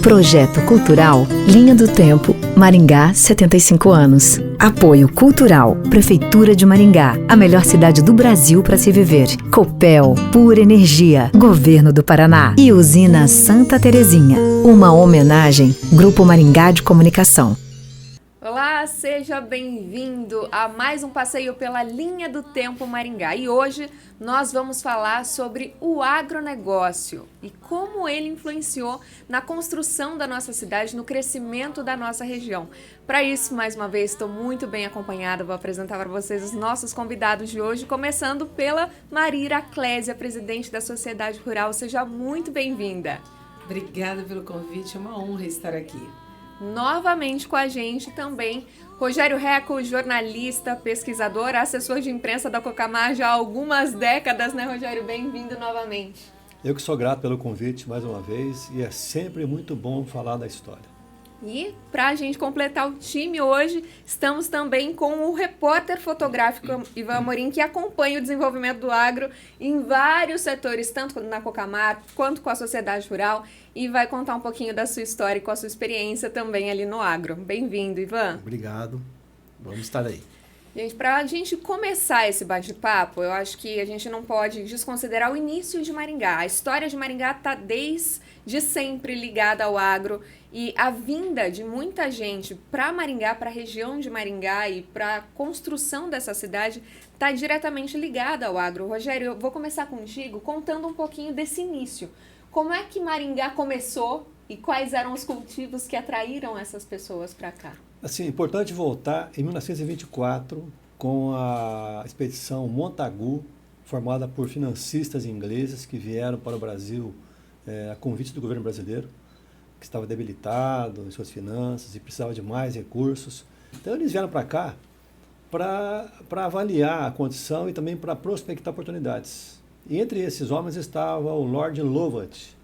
Projeto Cultural Linha do Tempo, Maringá, 75 anos. Apoio Cultural, Prefeitura de Maringá, a melhor cidade do Brasil para se viver. Copel, Pura Energia, Governo do Paraná e Usina Santa Terezinha. Uma homenagem, Grupo Maringá de Comunicação. Olá, seja bem-vindo a mais um passeio pela Linha do Tempo Maringá. E hoje nós vamos falar sobre o agronegócio e como ele influenciou na construção da nossa cidade, no crescimento da nossa região. Para isso, mais uma vez, estou muito bem acompanhada. Vou apresentar para vocês os nossos convidados de hoje, começando pela Maria Clésia, presidente da Sociedade Rural. Seja muito bem-vinda. Obrigada pelo convite, é uma honra estar aqui. Novamente com a gente também, Rogério Reco, jornalista, pesquisador, assessor de imprensa da Cocamar já há algumas décadas, né, Rogério? Bem-vindo novamente. Eu que sou grato pelo convite mais uma vez e é sempre muito bom falar da história. E para a gente completar o time hoje, estamos também com o repórter fotográfico Ivan Amorim, que acompanha o desenvolvimento do agro em vários setores, tanto na Cocamar quanto com a sociedade rural, e vai contar um pouquinho da sua história e com a sua experiência também ali no agro. Bem-vindo, Ivan. Obrigado. Vamos estar aí. Gente, para a gente começar esse bate-papo, eu acho que a gente não pode desconsiderar o início de Maringá. A história de Maringá está desde sempre ligada ao agro e a vinda de muita gente para Maringá, para a região de Maringá e para a construção dessa cidade está diretamente ligada ao agro. Rogério, eu vou começar contigo contando um pouquinho desse início. Como é que Maringá começou e quais eram os cultivos que atraíram essas pessoas para cá? Assim, importante voltar em 1924 com a expedição Montagu, formada por financistas ingleses que vieram para o Brasil a convite do governo brasileiro, que estava debilitado em suas finanças e precisava de mais recursos. Então eles vieram para cá para avaliar a condição e também para prospectar oportunidades. E entre esses homens estava o Lord Lovat.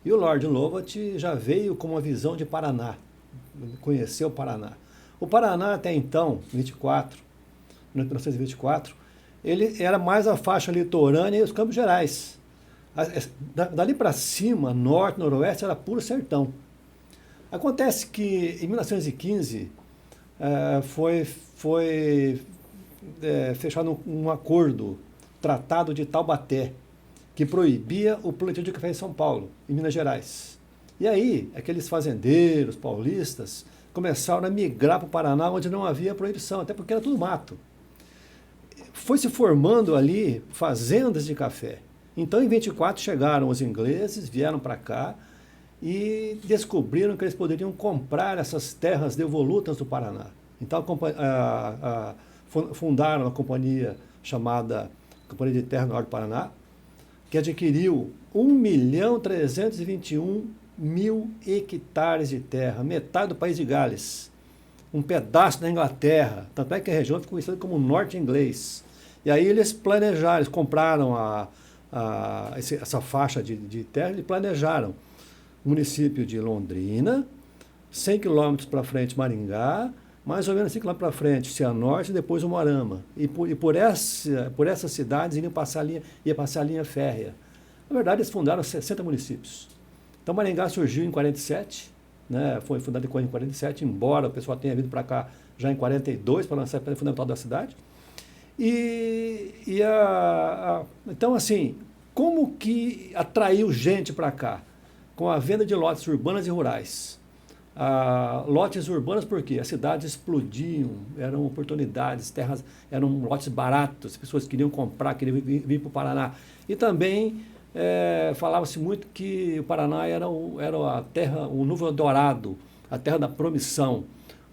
E o Lord Lovat já veio com uma visão de Paraná, conheceu o Paraná. O Paraná até então, 1924, ele era mais a faixa litorânea e os Campos Gerais. Dali para cima, norte, noroeste, era puro sertão. Acontece que em 1915 foi fechado um acordo, Tratado de Taubaté, que proibia o plantio de café em São Paulo, em Minas Gerais. E aí, aqueles fazendeiros paulistas começaram a migrar para o Paraná, onde não havia proibição, até porque era tudo mato. Foi se formando ali fazendas de café. Então, em 24 chegaram os ingleses, vieram para cá e descobriram que eles poderiam comprar essas terras devolutas do Paraná. Então, fundaram a companhia chamada Companhia de Terra Norte do Paraná, que adquiriu 1.321.000 hectares de terra, metade do país de Gales, um pedaço da Inglaterra, tanto é que a região ficou conhecida como Norte Inglês. E aí eles planejaram, eles compraram essa faixa de terra e planejaram o município de Londrina, 100 quilômetros para frente Maringá, mais ou menos 5 quilômetros para frente Cianorte e depois o Moarama. E por essas cidades ia passar a linha férrea. Na verdade, eles fundaram 60 municípios. Então, Maringá surgiu em 47, né, foi fundado em 47, embora o pessoal tenha vindo para cá já em 42 para lançar a pedra fundamental da cidade. Então, assim, como que atraiu gente para cá? Com a venda de lotes urbanas e rurais. Lotes urbanos porque as cidades explodiam, eram oportunidades, terras eram lotes baratos, as pessoas queriam comprar, queriam vir para o Paraná. E também falava-se muito que o Paraná era a terra, o Núvio Dourado, a terra da promissão,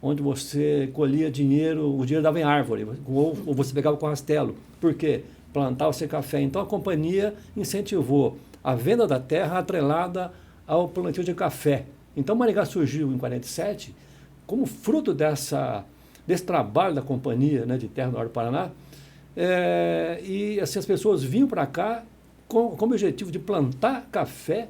onde você colhia dinheiro, o dinheiro dava em árvore, ou você pegava com rastelo. Por quê? Plantava-se café. Então a companhia incentivou a venda da terra atrelada ao plantio de café. Então Maringá surgiu em 47 como fruto desse trabalho da companhia, né, de terra do Norte do Paraná. E assim, as pessoas vinham para cá com o objetivo de plantar café,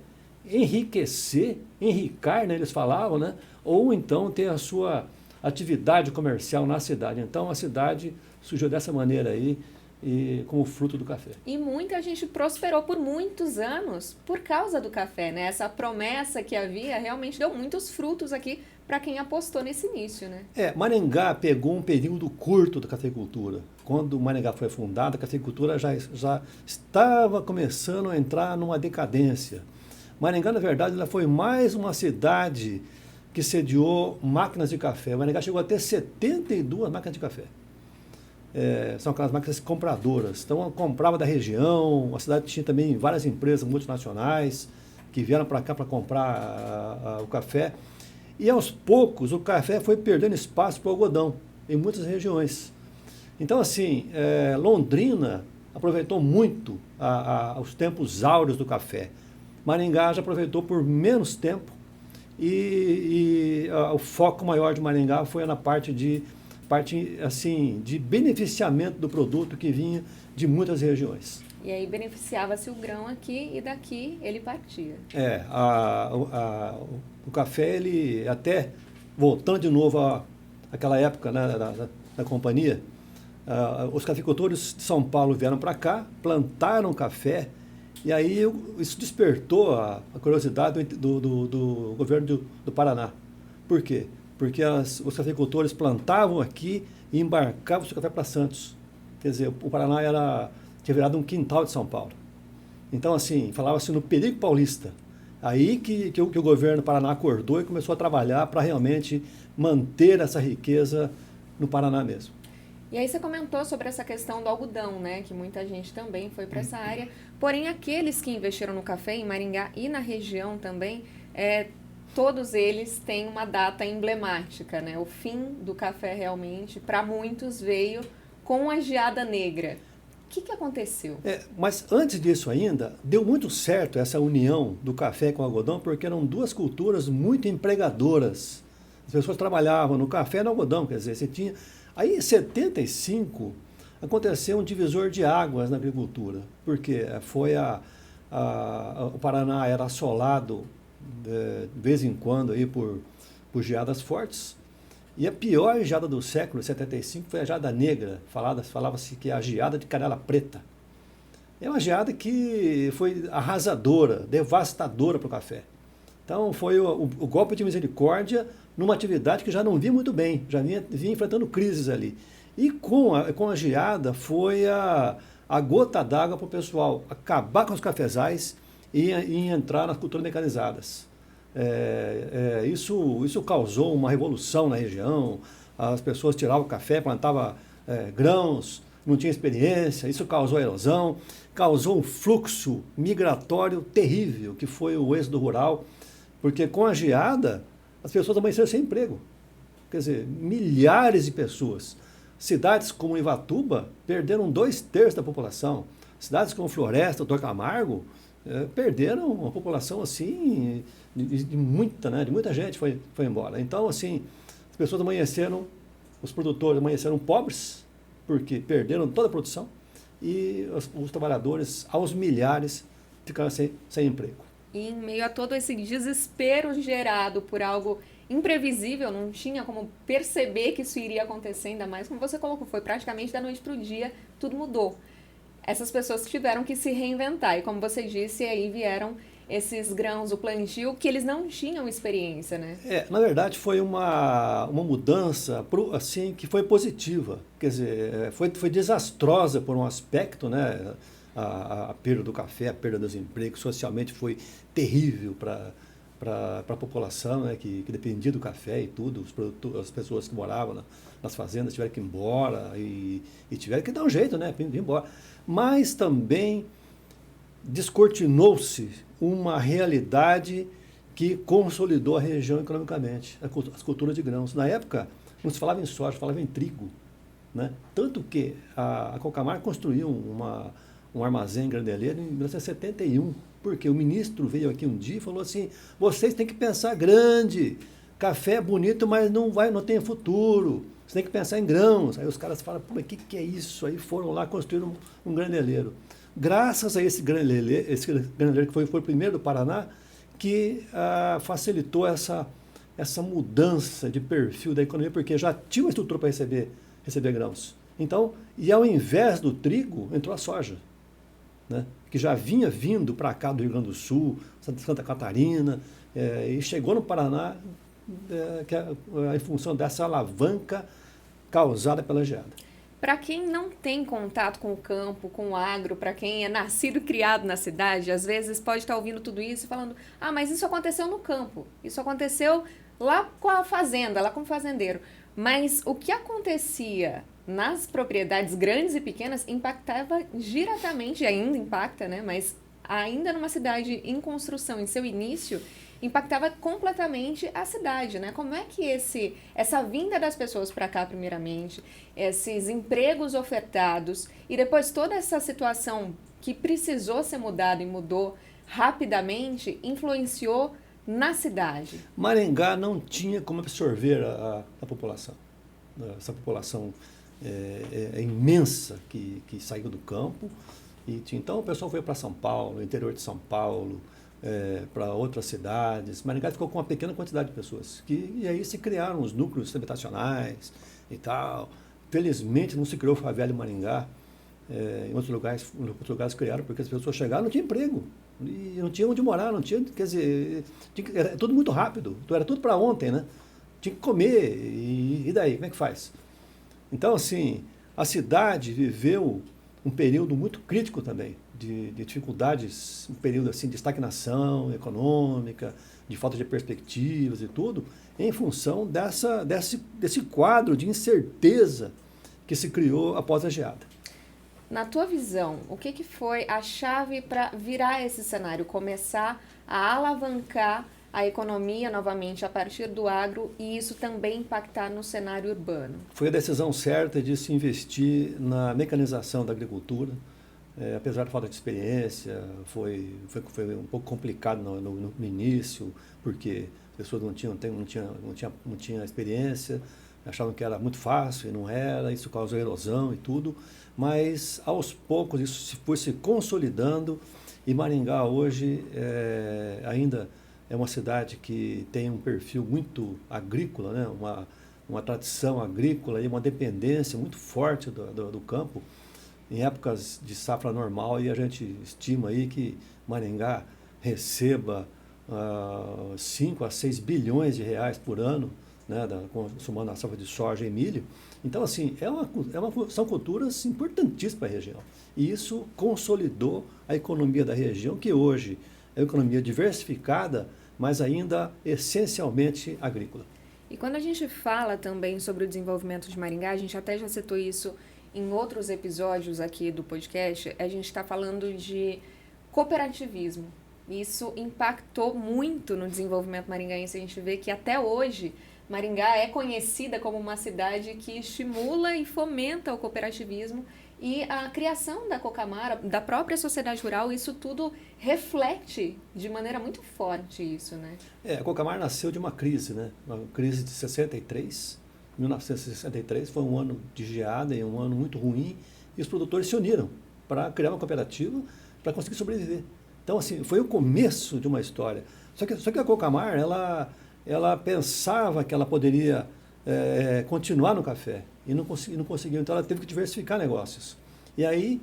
enricar, né, eles falavam, né, ou então ter a sua atividade comercial na cidade. Então a cidade surgiu dessa maneira aí, e como fruto do café. E muita gente prosperou por muitos anos por causa do café, né? Essa promessa que havia realmente deu muitos frutos aqui para quem apostou nesse início, né? Maringá pegou um período curto da cafeicultura. Quando Maringá foi fundada, a cafeicultura já estava começando a entrar numa decadência. Maringá, na verdade, ela foi mais uma cidade que sediou máquinas de café. Maringá chegou a ter 72 máquinas de café. São aquelas máquinas compradoras. Então, comprava da região, a cidade tinha também várias empresas multinacionais que vieram para cá para comprar o café. E, aos poucos, o café foi perdendo espaço para o algodão em muitas regiões. Então, assim, Londrina aproveitou muito os tempos áureos do café. Maringá já aproveitou por menos tempo e o foco maior de Maringá foi na parte assim, de beneficiamento do produto que vinha de muitas regiões. E aí beneficiava-se o grão aqui e daqui ele partia. O café, ele até, voltando de novo àquela época, né, da companhia, os cafeicultores de São Paulo vieram para cá, plantaram café, e aí isso despertou a curiosidade do governo do Paraná. Por quê? Porque os cafeicultores plantavam aqui e embarcavam o seu café para Santos. Quer dizer, o Paraná tinha virado um quintal de São Paulo. Então, assim, falava-se no perigo paulista. Aí que o governo do Paraná acordou e começou a trabalhar para realmente manter essa riqueza no Paraná mesmo. E aí você comentou sobre essa questão do algodão, né? Que muita gente também foi para essa área. Porém, aqueles que investiram no café em Maringá e na região também, todos eles têm uma data emblemática, né? O fim do café realmente, para muitos, veio com a geada negra. O que aconteceu? Mas antes disso ainda, deu muito certo essa união do café com o algodão, porque eram duas culturas muito empregadoras. As pessoas trabalhavam no café e no algodão, quer dizer, você tinha... Aí, em 75, aconteceu um divisor de águas na agricultura, porque o Paraná era assolado de vez em quando aí por geadas fortes, e a pior geada do século, 75, foi a geada negra, falava-se que é a geada de canela preta. É uma geada que foi arrasadora, devastadora para o café. Então foi o golpe de misericórdia numa atividade que já não vinha muito bem, já vinha enfrentando crises ali. E com a geada foi a gota d'água para o pessoal acabar com os cafezais e entrar nas culturas mecanizadas. Isso causou uma revolução na região, as pessoas tiravam o café, plantavam grãos, não tinha experiência, isso causou erosão, causou um fluxo migratório terrível, que foi o êxodo rural, porque com a geada as pessoas amanheceram sem emprego. Quer dizer, milhares de pessoas. Cidades como Ivatuba perderam 2/3 da população. Cidades como Floresta, Doutor Camargo, perderam uma população assim, de muita gente foi embora. Então, assim, as pessoas os produtores amanheceram pobres, porque perderam toda a produção, e os trabalhadores, aos milhares, ficaram sem emprego. E em meio a todo esse desespero gerado por algo imprevisível, não tinha como perceber que isso iria acontecer, ainda mais como você colocou, foi praticamente da noite para o dia, tudo mudou. Essas pessoas tiveram que se reinventar, e como você disse, aí vieram esses grãos, o plantio, que eles não tinham experiência, né? Na verdade, foi uma mudança assim, que foi positiva, quer dizer, foi desastrosa por um aspecto, né? A perda do café, a perda dos empregos, socialmente foi terrível para a população, né, que dependia do café e tudo, as pessoas que moravam nas fazendas tiveram que ir embora e tiveram que dar um jeito, né, ir embora. Mas também descortinou-se uma realidade que consolidou a região economicamente, as culturas de grãos. Na época, não se falava em soja, se falava em trigo, né? Tanto que a Cocamar construiu um armazém graneleiro em 1971, porque o ministro veio aqui um dia e falou assim, vocês têm que pensar grande, café é bonito, mas não tem futuro, você tem que pensar em grãos. Aí os caras falam, pô, mas o que é isso? Aí foram lá construir um graneleiro. Graças a esse graneleiro que foi o primeiro do Paraná, que facilitou essa mudança de perfil da economia, porque já tinha uma estrutura para receber grãos. Então, e ao invés do trigo, entrou a soja, né? Que já vinha vindo para cá do Rio Grande do Sul, Santa Catarina, e chegou no Paraná em função dessa alavanca causada pela geada. Para quem não tem contato com o campo, com o agro, para quem é nascido e criado na cidade, às vezes pode estar ouvindo tudo isso e falando, mas isso aconteceu no campo, isso aconteceu lá com a fazenda, lá com o fazendeiro. Mas o que acontecia nas propriedades grandes e pequenas impactava diretamente, ainda impacta, né? Mas ainda numa cidade em construção, em seu início, impactava completamente a cidade, né? Como é que essa vinda das pessoas para cá, primeiramente, esses empregos ofertados e depois toda essa situação que precisou ser mudada e mudou rapidamente, influenciou na cidade? Maringá não tinha como absorver a população. Essa população imensa que saiu do campo. Então o pessoal foi para São Paulo, interior de São Paulo, para outras cidades. Maringá ficou com uma pequena quantidade de pessoas. E aí se criaram os núcleos habitacionais e tal. Felizmente não se criou favela em Maringá. Em outros lugares criaram, porque as pessoas chegaram e não tinham emprego. E não tinha onde morar, não tinha, quer dizer, era tudo muito rápido, então era tudo para ontem, né? Tinha que comer, e daí, como é que faz? Então, assim, a cidade viveu um período muito crítico também, de dificuldades, um período assim de estagnação econômica, de falta de perspectivas e tudo, em função desse quadro de incerteza que se criou após a geada. Na tua visão, o que foi a chave para virar esse cenário, começar a alavancar a economia novamente a partir do agro e isso também impactar no cenário urbano? Foi a decisão certa de se investir na mecanização da agricultura. Apesar da falta de experiência, foi um pouco complicado no início, porque as pessoas não tinham experiência, achavam que era muito fácil e não era, isso causou erosão e tudo, mas aos poucos isso foi se consolidando e Maringá hoje ainda é uma cidade que tem um perfil muito agrícola, né? Uma tradição agrícola e uma dependência muito forte do campo. Em épocas de safra normal, e a gente estima aí que Maringá receba 5 a 6 bilhões de reais por ano, né, somando a safra de soja e milho. Então, assim, são culturas importantíssimas para a região. E isso consolidou a economia da região, que hoje é uma economia diversificada, mas ainda essencialmente agrícola. E quando a gente fala também sobre o desenvolvimento de Maringá, a gente até já citou isso em outros episódios aqui do podcast, a gente está falando de cooperativismo. Isso impactou muito no desenvolvimento maringaense. A gente vê que até hoje Maringá é conhecida como uma cidade que estimula e fomenta o cooperativismo e a criação da Cocamar, da própria sociedade rural, isso tudo reflete de maneira muito forte isso, né? A Cocamar nasceu de uma crise, né? Uma crise de 1963 foi um ano de geada e um ano muito ruim, e os produtores se uniram para criar uma cooperativa para conseguir sobreviver. Então, assim, foi o começo de uma história. Só que a Cocamar, ela pensava que ela poderia continuar no café e não conseguiu, então ela teve que diversificar negócios. E aí,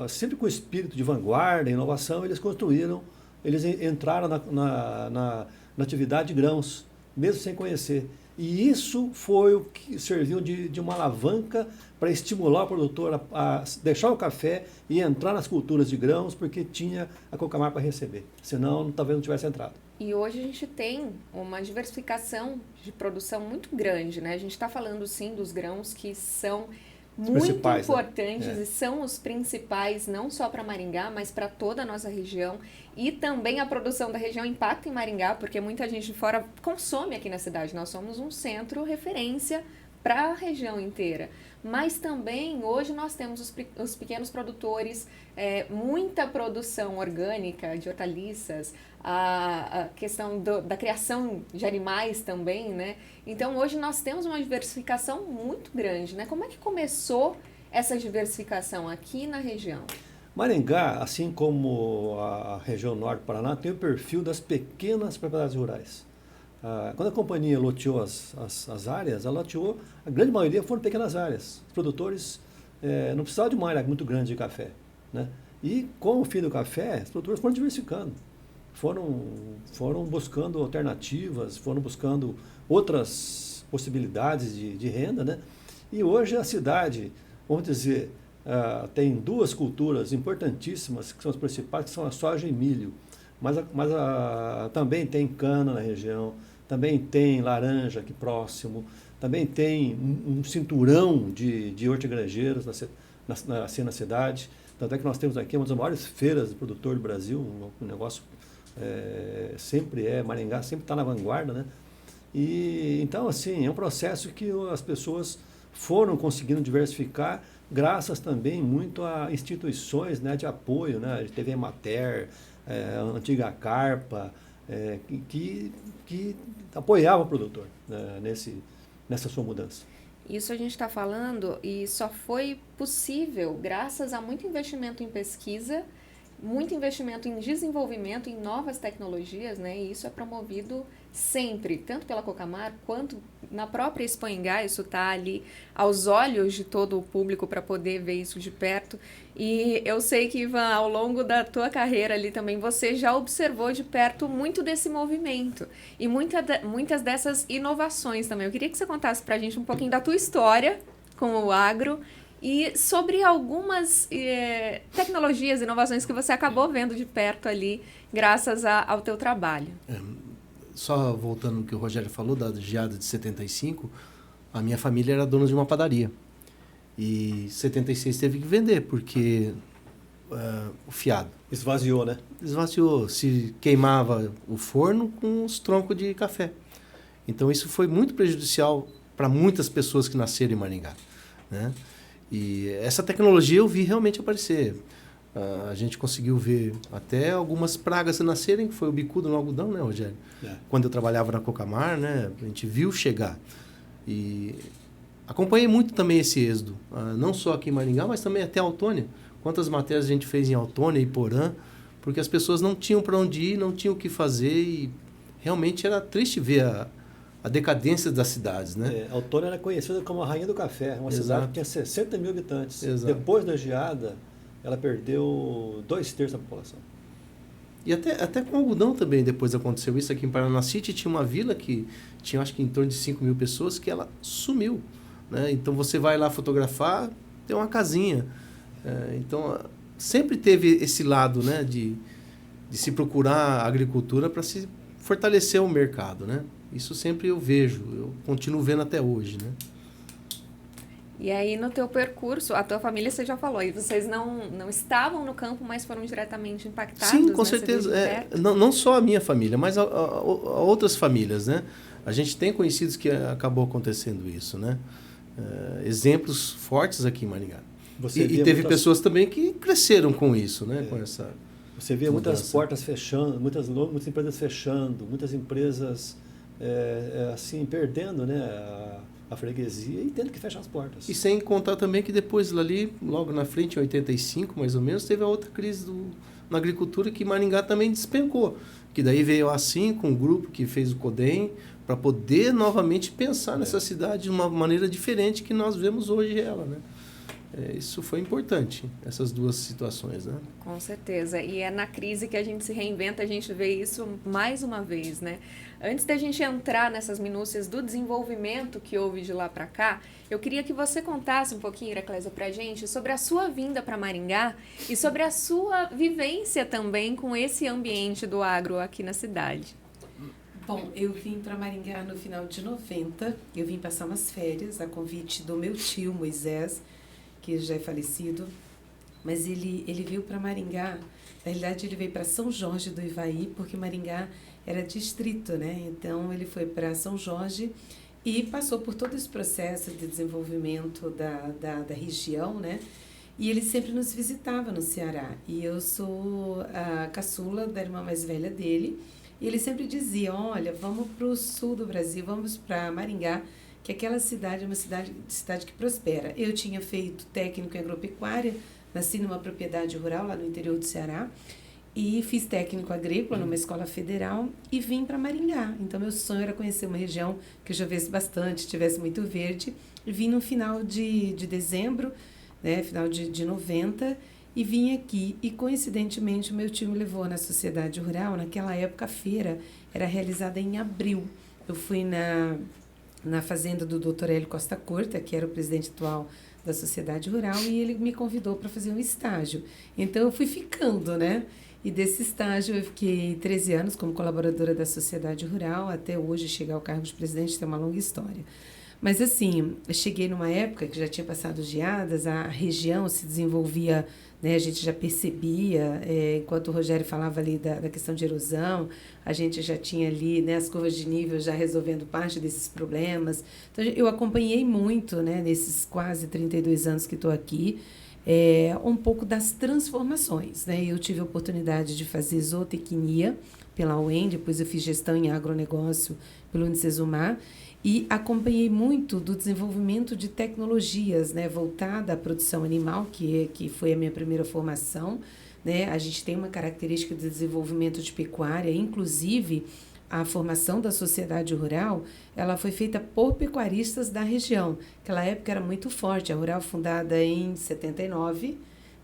sempre com o espírito de vanguarda, inovação, eles entraram na atividade de grãos, mesmo sem conhecer. E isso foi o que serviu de uma alavanca para estimular o produtor a deixar o café e entrar nas culturas de grãos, porque tinha a Cocamar para receber. Senão, talvez não tivesse entrado. E hoje a gente tem uma diversificação de produção muito grande, né? A gente está falando, sim, dos grãos que são muito importantes, né? E são os principais, não só para Maringá, mas para toda a nossa região. E também a produção da região impacta em Maringá, porque muita gente de fora consome aqui na cidade. Nós somos um centro referência para a região inteira. Mas também, hoje, nós temos os pequenos produtores, muita produção orgânica de hortaliças, a questão da criação de animais também, né? Então, hoje, nós temos uma diversificação muito grande, né? Como é que começou essa diversificação aqui na região? Maringá, assim como a região norte do Paraná, tem o perfil das pequenas propriedades rurais. Quando a companhia loteou as áreas, ela loteou, a grande maioria foram pequenas áreas. Os produtores não precisavam de uma área muito grande de café, né? E com o fim do café, os produtores foram diversificando, foram buscando alternativas, foram buscando outras possibilidades de renda, né? E hoje a cidade, vamos dizer, tem duas culturas importantíssimas, que são as principais, que são a soja e milho. Mas também tem cana na região, também tem laranja aqui próximo, também tem um cinturão de hortigranjeiros assim na cidade. Tanto é que nós temos aqui uma das maiores feiras de produtor do Brasil, um negócio Maringá sempre está na vanguarda, né? E então, assim, é um processo que as pessoas foram conseguindo diversificar, graças também muito a instituições, né, de apoio, né? A gente teve a Emater, a antiga Carpa, que apoiava o produtor, né, nessa sua mudança. Isso a gente está falando e só foi possível graças a muito investimento em pesquisa, muito investimento em desenvolvimento, em novas tecnologias, né? E isso é promovido sempre, tanto pela Cocamar quanto na própria Expo Ingá. Isso está ali aos olhos de todo o público para poder ver isso de perto. E eu sei que, Ivan, ao longo da tua carreira ali também, você já observou de perto muito desse movimento e muitas dessas inovações também. Eu queria que você contasse para a gente um pouquinho da tua história com o agro e sobre algumas tecnologias, inovações que você acabou vendo de perto ali, graças ao teu trabalho. Só voltando no que o Rogério falou, da geada de 75, a minha família era dona de uma padaria. E em 76 teve que vender, porque o fiado. Esvaziou, né? Esvaziou. Se queimava o forno com os troncos de café. Então, isso foi muito prejudicial para muitas pessoas que nasceram em Maringá, né? E essa tecnologia eu vi realmente aparecer. A gente conseguiu ver até algumas pragas nascerem, que foi o bicudo no algodão, né, Rogério? Quando eu trabalhava na Cocamar, né, a gente viu chegar. E acompanhei muito também esse êxodo, não só aqui em Maringá, mas também até Autônia. Quantas matérias a gente fez em Autônia e Porã, porque as pessoas não tinham para onde ir, não tinham o que fazer, e realmente era triste ver a decadência das cidades, né? Autônia era conhecida como a rainha do café, uma cidade que tinha 60 mil habitantes. Exato. Depois da geada, ela perdeu 2/3 da população. E até com algodão também depois aconteceu isso. Aqui em Paranacite tinha uma vila que tinha, acho que, em torno de 5 mil pessoas, que ela sumiu, né? Então você vai lá fotografar, tem uma casinha. Então sempre teve esse lado, né, de se procurar a agricultura para se fortalecer o mercado, né? Isso sempre eu vejo, eu continuo vendo até hoje, né? E aí, no teu percurso, a tua família, você já falou, e vocês não estavam no campo, mas foram diretamente impactados? Sim, com né? certeza. Não só a minha família, mas a outras famílias, né? A gente tem conhecidos que acabou acontecendo isso, né? Exemplos fortes aqui em Maringá. E teve pessoas também que cresceram com isso, né? Com essa Você vê mudança. muitas portas fechando, muitas empresas fechando, muitas empresas assim, perdendo, né, a freguesia e tendo que fechar as portas. E sem contar também que depois ali, logo na frente, em 85 mais ou menos, teve a outra crise na agricultura, que Maringá também despencou. Que daí veio assim, com um grupo que fez o CODEM, para poder novamente pensar nessa cidade de uma maneira diferente que nós vemos hoje ela, né? Isso foi importante, essas duas situações, né? Com certeza. E é na crise que a gente se reinventa, a gente vê isso mais uma vez, né? Antes da gente entrar nessas minúcias do desenvolvimento que houve de lá para cá, eu queria que você contasse um pouquinho, Iraclésia, pra gente sobre a sua vinda para Maringá e sobre a sua vivência também com esse ambiente do agro aqui na cidade. Bom, eu vim para Maringá no final de 90, eu vim passar umas férias a convite do meu tio Moisés, que já é falecido, mas ele veio para Maringá. Na realidade, ele veio para São Jorge do Ivaí, porque Maringá era distrito, né? Então, ele foi para São Jorge e passou por todo esse processo de desenvolvimento da região, né? E ele sempre nos visitava no Ceará. E eu sou a caçula da irmã mais velha dele. E ele sempre dizia, olha, vamos para o sul do Brasil, vamos para Maringá, que aquela cidade é uma cidade que prospera. Eu tinha feito técnico em agropecuária, nasci numa propriedade rural lá no interior do Ceará, E fiz técnico agrícola numa escola federal e vim para Maringá. Então, meu sonho era conhecer uma região que chovesse bastante, tivesse muito verde. E vim no final de dezembro, né, final de 90, e vim aqui. E, coincidentemente, o meu tio me levou na sociedade rural. Naquela época, a feira era realizada em abril. Eu fui na fazenda do Dr. Hélio Costa Curta, que era o presidente atual da sociedade rural, e ele me convidou para fazer um estágio. Então, eu fui ficando, né? E desse estágio eu fiquei 13 anos como colaboradora da sociedade rural, até hoje chegar ao cargo de presidente, tem uma longa história. Mas assim, eu cheguei numa época que já tinha passado geadas, a região se desenvolvia, né, a gente já percebia, enquanto o Rogério falava ali da questão de erosão, a gente já tinha ali, né, as curvas de nível já resolvendo parte desses problemas. Então eu acompanhei muito, né, nesses quase 32 anos que estou aqui, um pouco das transformações, né? Eu tive a oportunidade de fazer zootecnia pela UEM, depois eu fiz gestão em agronegócio pelo Unicesumar e acompanhei muito do desenvolvimento de tecnologias, né, voltada à produção animal, que foi a minha primeira formação, né? A gente tem uma característica de desenvolvimento de pecuária, inclusive a formação da sociedade rural, ela foi feita por pecuaristas da região. Aquela época era muito forte, a Rural fundada em 79,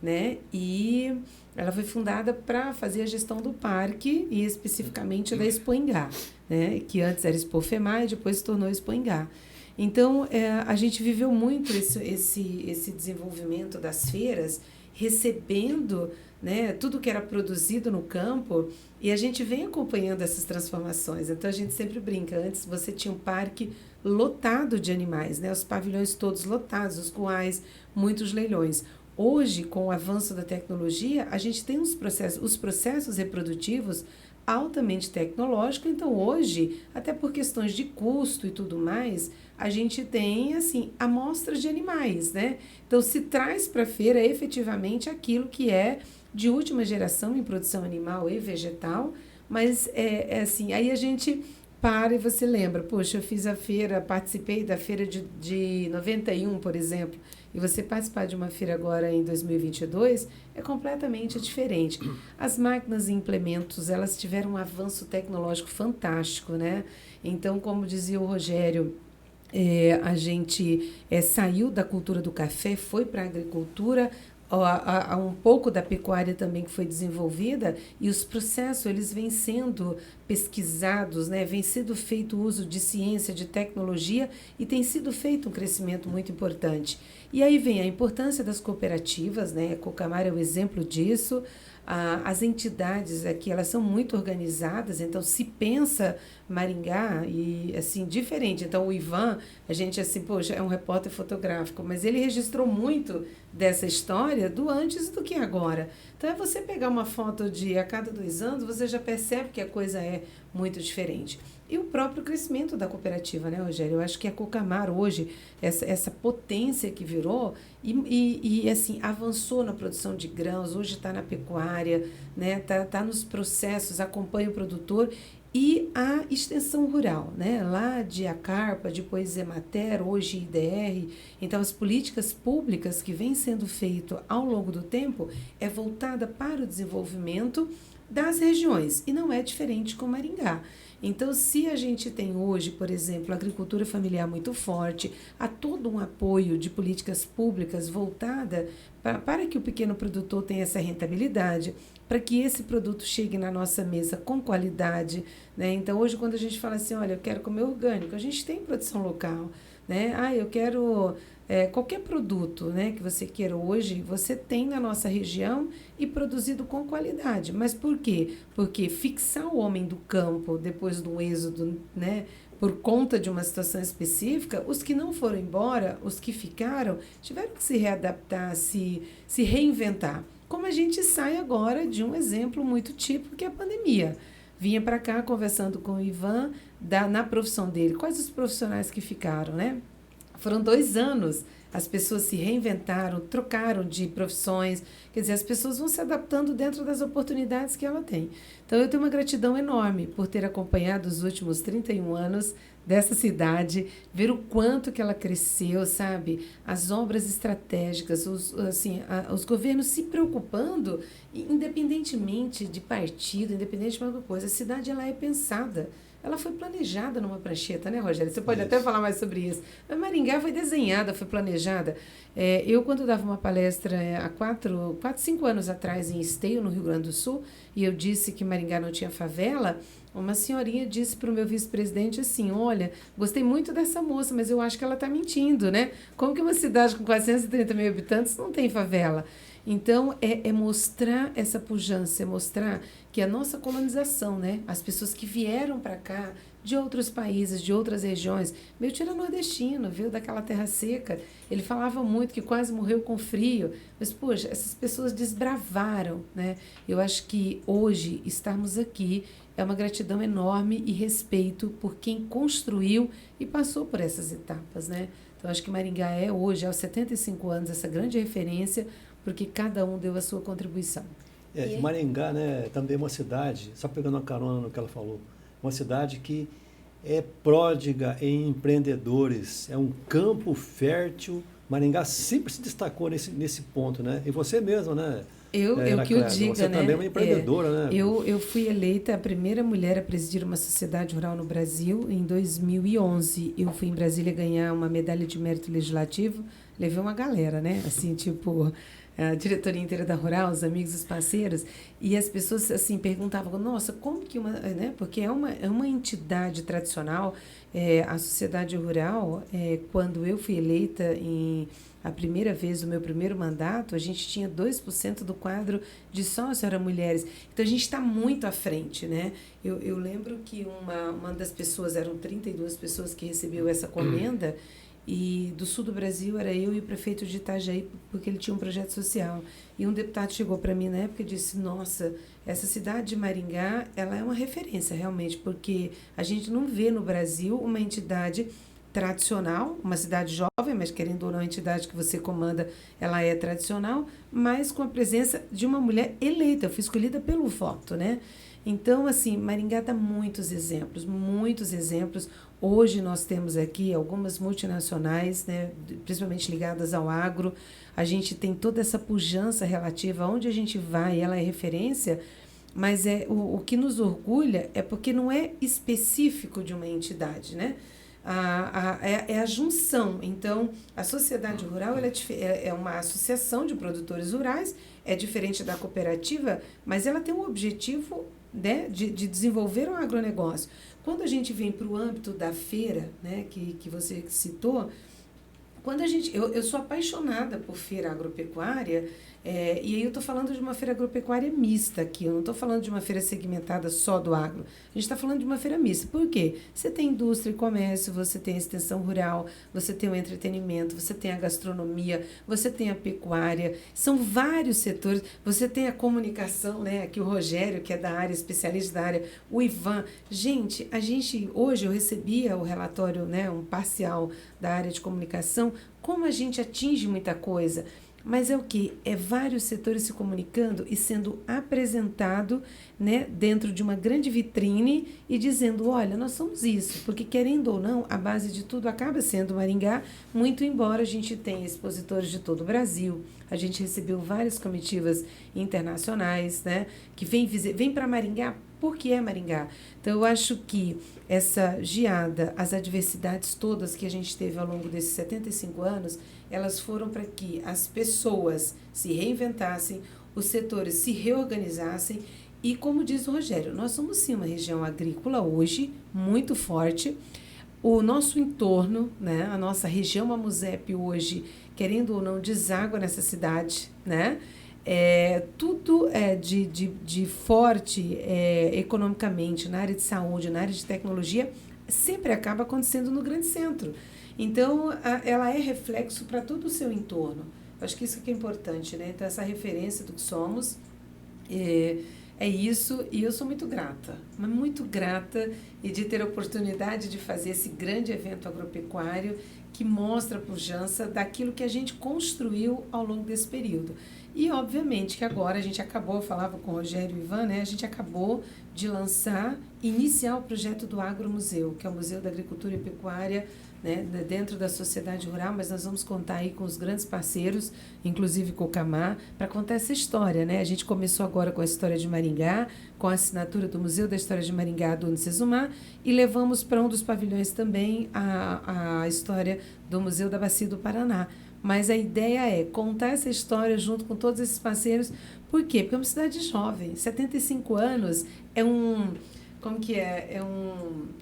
né? E ela foi fundada para fazer a gestão do parque e especificamente da Expo Ingá, né? Que antes era Expo FEMAI e depois se tornou Expo Ingá. Então, a gente viveu muito esse desenvolvimento das feiras, recebendo, né, tudo que era produzido no campo, e a gente vem acompanhando essas transformações. Então, a gente sempre brinca, antes você tinha um parque lotado de animais, né, os pavilhões todos lotados, os currais, muitos leilões. Hoje, com o avanço da tecnologia, a gente tem os processos reprodutivos altamente tecnológicos. Então, hoje, até por questões de custo e tudo mais, a gente tem, assim, amostras de animais, né? Então, se traz para a feira efetivamente aquilo que é de última geração em produção animal e vegetal, mas assim, aí a gente para e você lembra, poxa, eu fiz a feira, participei da feira de 91, por exemplo, e você participar de uma feira agora em 2022 é completamente diferente. As máquinas e implementos, elas tiveram um avanço tecnológico fantástico, né? Então, como dizia o Rogério, a gente saiu da cultura do café, foi para a agricultura, há um pouco da pecuária também que foi desenvolvida, e os processos eles vêm sendo pesquisados, né? Vem sendo feito uso de ciência, de tecnologia, e tem sido feito um crescimento muito importante. E aí vem a importância das cooperativas, né? A Cocamar é um exemplo disso. As entidades aqui, elas são muito organizadas, então se pensa Maringá e assim, diferente. Então o Ivan, a gente assim, poxa, é um repórter fotográfico, mas ele registrou muito dessa história do antes do que agora. Então é você pegar uma foto de a cada 2 anos, você já percebe que a coisa é muito diferente. E o próprio crescimento da cooperativa, né, Rogério? Eu acho que a Cocamar hoje, essa potência que virou e assim, avançou na produção de grãos, hoje está na pecuária, né, tá nos processos, acompanha o produtor, e a extensão rural, né, lá de Acarpa, depois Emater, hoje IDR. Então, as políticas públicas que vêm sendo feitas ao longo do tempo é voltada para o desenvolvimento das regiões, e não é diferente com Maringá. Então, se a gente tem hoje, por exemplo, a agricultura familiar muito forte, há todo um apoio de políticas públicas voltada para que o pequeno produtor tenha essa rentabilidade, para que esse produto chegue na nossa mesa com qualidade, né? Então, hoje, quando a gente fala assim, olha, eu quero comer orgânico, a gente tem produção local, né? Eu quero qualquer produto, né, que você queira hoje, você tem na nossa região e produzido com qualidade. Mas por quê? Porque fixar o homem do campo depois do êxodo, né, por conta de uma situação específica, os que não foram embora, os que ficaram, tiveram que se readaptar, se reinventar. Como a gente sai agora de um exemplo muito típico, que é a pandemia. Vinha para cá conversando com o Ivan, na profissão dele. Quais os profissionais que ficaram, né? Foram 2 anos as pessoas se reinventaram, trocaram de profissões, quer dizer, as pessoas vão se adaptando dentro das oportunidades que ela tem. Então, eu tenho uma gratidão enorme por ter acompanhado os últimos 31 anos dessa cidade, ver o quanto que ela cresceu, sabe? As obras estratégicas, os governos se preocupando, independentemente de partido, independente de alguma coisa. A cidade, ela é pensada. Ela foi planejada numa prancheta, né, Rogério? Você pode até falar mais sobre isso. Mas Maringá foi desenhada, foi planejada. Eu, quando dava uma palestra há 5 anos atrás em Esteio, no Rio Grande do Sul, e eu disse que Maringá não tinha favela, uma senhorinha disse para o meu vice-presidente assim, olha, gostei muito dessa moça, mas eu acho que ela está mentindo, né? Como que uma cidade com 430 mil habitantes não tem favela? Então, é mostrar essa pujança, é mostrar que a nossa colonização, né? As pessoas que vieram para cá de outros países, de outras regiões. Meu tio era nordestino, veio daquela terra seca. Ele falava muito que quase morreu com frio. Mas, poxa, essas pessoas desbravaram, né? Eu acho que hoje estarmos aqui é uma gratidão enorme e respeito por quem construiu e passou por essas etapas, né? Então, acho que Maringá hoje, aos 75 anos, essa grande referência, porque cada um deu a sua contribuição. Maringá, né, também é uma cidade, só pegando uma carona no que ela falou, uma cidade que é pródiga em empreendedores, é um campo fértil. Maringá sempre se destacou nesse ponto, né? E você mesma, né? Eu que eu diga, você né? também é uma empreendedora, né? Eu fui eleita a primeira mulher a presidir uma sociedade rural no Brasil em 2011. Eu fui em Brasília ganhar uma medalha de mérito legislativo, levei uma galera, né? Assim, tipo, a diretoria inteira da Rural, os amigos, os parceiros, e as pessoas, assim, perguntavam, nossa, como que uma... né? Porque é uma entidade tradicional, a sociedade rural, quando eu fui eleita a primeira vez, o meu primeiro mandato, a gente tinha 2% do quadro de sócios eram mulheres. Então, a gente está muito à frente, né? Eu lembro que uma das pessoas, eram 32 pessoas que recebeu essa comenda, e do sul do Brasil era eu e o prefeito de Itajaí, porque ele tinha um projeto social. E um deputado chegou para mim na época e disse, nossa, essa cidade de Maringá, ela é uma referência realmente, porque a gente não vê no Brasil uma entidade tradicional, uma cidade jovem, mas querendo ou não, a entidade que você comanda, ela é tradicional, mas com a presença de uma mulher eleita, eu fui escolhida pelo voto, né? Então, assim, Maringá dá muitos exemplos, muitos exemplos. Hoje nós temos aqui algumas multinacionais, né, principalmente ligadas ao agro. A gente tem toda essa pujança relativa, aonde a gente vai, ela é referência, mas o que nos orgulha é porque não é específico de uma entidade, né? É a junção. Então, a sociedade rural ela é uma associação de produtores rurais, é diferente da cooperativa, mas ela tem um objetivo, né, de desenvolver um agronegócio. Quando a gente vem para o âmbito da feira, né, que você citou, quando eu sou apaixonada por feira agropecuária, e aí eu estou falando de uma feira agropecuária mista aqui, eu não estou falando de uma feira segmentada só do agro, a gente está falando de uma feira mista. Por quê? Você tem indústria e comércio, você tem a extensão rural, você tem o entretenimento, você tem a gastronomia, você tem a pecuária, são vários setores, você tem a comunicação, né? Aqui o Rogério, que é da área, especialista da área, o Ivan. Gente, hoje eu recebia o relatório, né, um parcial da área de comunicação, como a gente atinge muita coisa. Mas é o quê? É vários setores se comunicando e sendo apresentado, né, dentro de uma grande vitrine e dizendo, olha, nós somos isso. Porque, querendo ou não, a base de tudo acaba sendo Maringá, muito embora a gente tenha expositores de todo o Brasil. A gente recebeu várias comitivas internacionais, né, que vem para Maringá. Por que é Maringá? Então, eu acho que essa geada, as adversidades todas que a gente teve ao longo desses 75 anos, elas foram para que as pessoas se reinventassem, os setores se reorganizassem e, como diz o Rogério, nós somos sim uma região agrícola hoje, muito forte. O nosso entorno, né, a nossa região Mamuzep hoje, querendo ou não, deságua nessa cidade, né? Tudo de forte economicamente, na área de saúde, na área de tecnologia, sempre acaba acontecendo no grande centro. Então, ela é reflexo para todo o seu entorno. Acho que isso que é importante, né? Então, essa referência do que somos, É isso, e eu sou muito grata, mas muito grata e de ter a oportunidade de fazer esse grande evento agropecuário que mostra a pujança daquilo que a gente construiu ao longo desse período. E, obviamente, que agora a gente acabou, eu falava com o Rogério e o Ivan, né? A gente acabou de iniciar o projeto do Agromuseu, que é o Museu da Agricultura e Pecuária, né, dentro da sociedade rural, mas nós vamos contar aí com os grandes parceiros, inclusive com o Cocamar, para contar essa história, né? A gente começou agora com a história de Maringá, com a assinatura do Museu da História de Maringá, do Unicesumar, e levamos para um dos pavilhões também a história do Museu da Bacia do Paraná. Mas a ideia é contar essa história junto com todos esses parceiros. Por quê? Porque é uma cidade jovem. 75 anos é um... Como que é?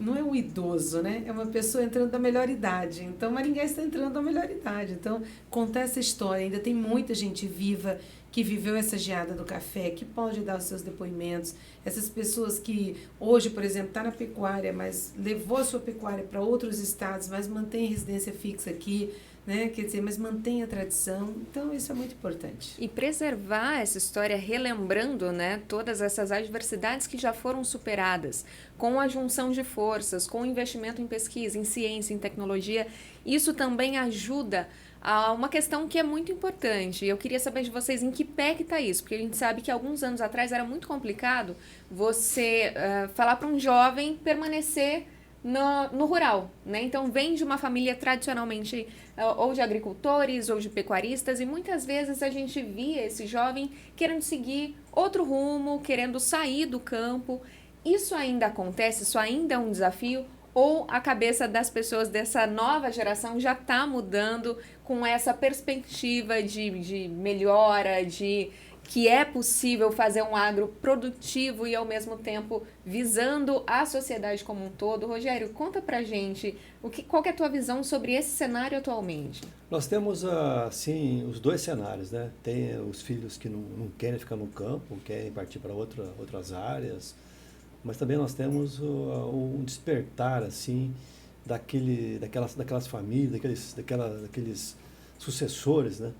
Não é um idoso, né? É uma pessoa entrando da melhor idade. Então, Maringá está entrando da melhor idade. Então, contar essa história. Ainda tem muita gente viva que viveu essa geada do café, que pode dar os seus depoimentos. Essas pessoas que hoje, por exemplo, está na pecuária, mas levou a sua pecuária para outros estados, mas mantém residência fixa aqui, né? Quer dizer, mas mantém a tradição. Então, isso é muito importante. E preservar essa história, relembrando, né, todas essas adversidades que já foram superadas, com a junção de forças, com o investimento em pesquisa, em ciência, em tecnologia, isso também ajuda a uma questão que é muito importante. Eu queria saber de vocês em que pé que está isso, porque a gente sabe que alguns anos atrás era muito complicado você falar para um jovem permanecer no rural, né? Então vem de uma família tradicionalmente ou de agricultores ou de pecuaristas, e muitas vezes a gente via esse jovem querendo seguir outro rumo, querendo sair do campo. Isso ainda acontece? Isso ainda é um desafio? Ou a cabeça das pessoas dessa nova geração já está mudando com essa perspectiva de melhora, de que é possível fazer um agro produtivo e, ao mesmo tempo, visando a sociedade como um todo? Rogério, conta pra gente qual que é a tua visão sobre esse cenário atualmente. Nós temos, assim, os dois cenários, né? Tem os filhos que não querem ficar no campo, querem partir para outras áreas, mas também nós temos um despertar, assim, daquelas famílias, daqueles sucessores, né?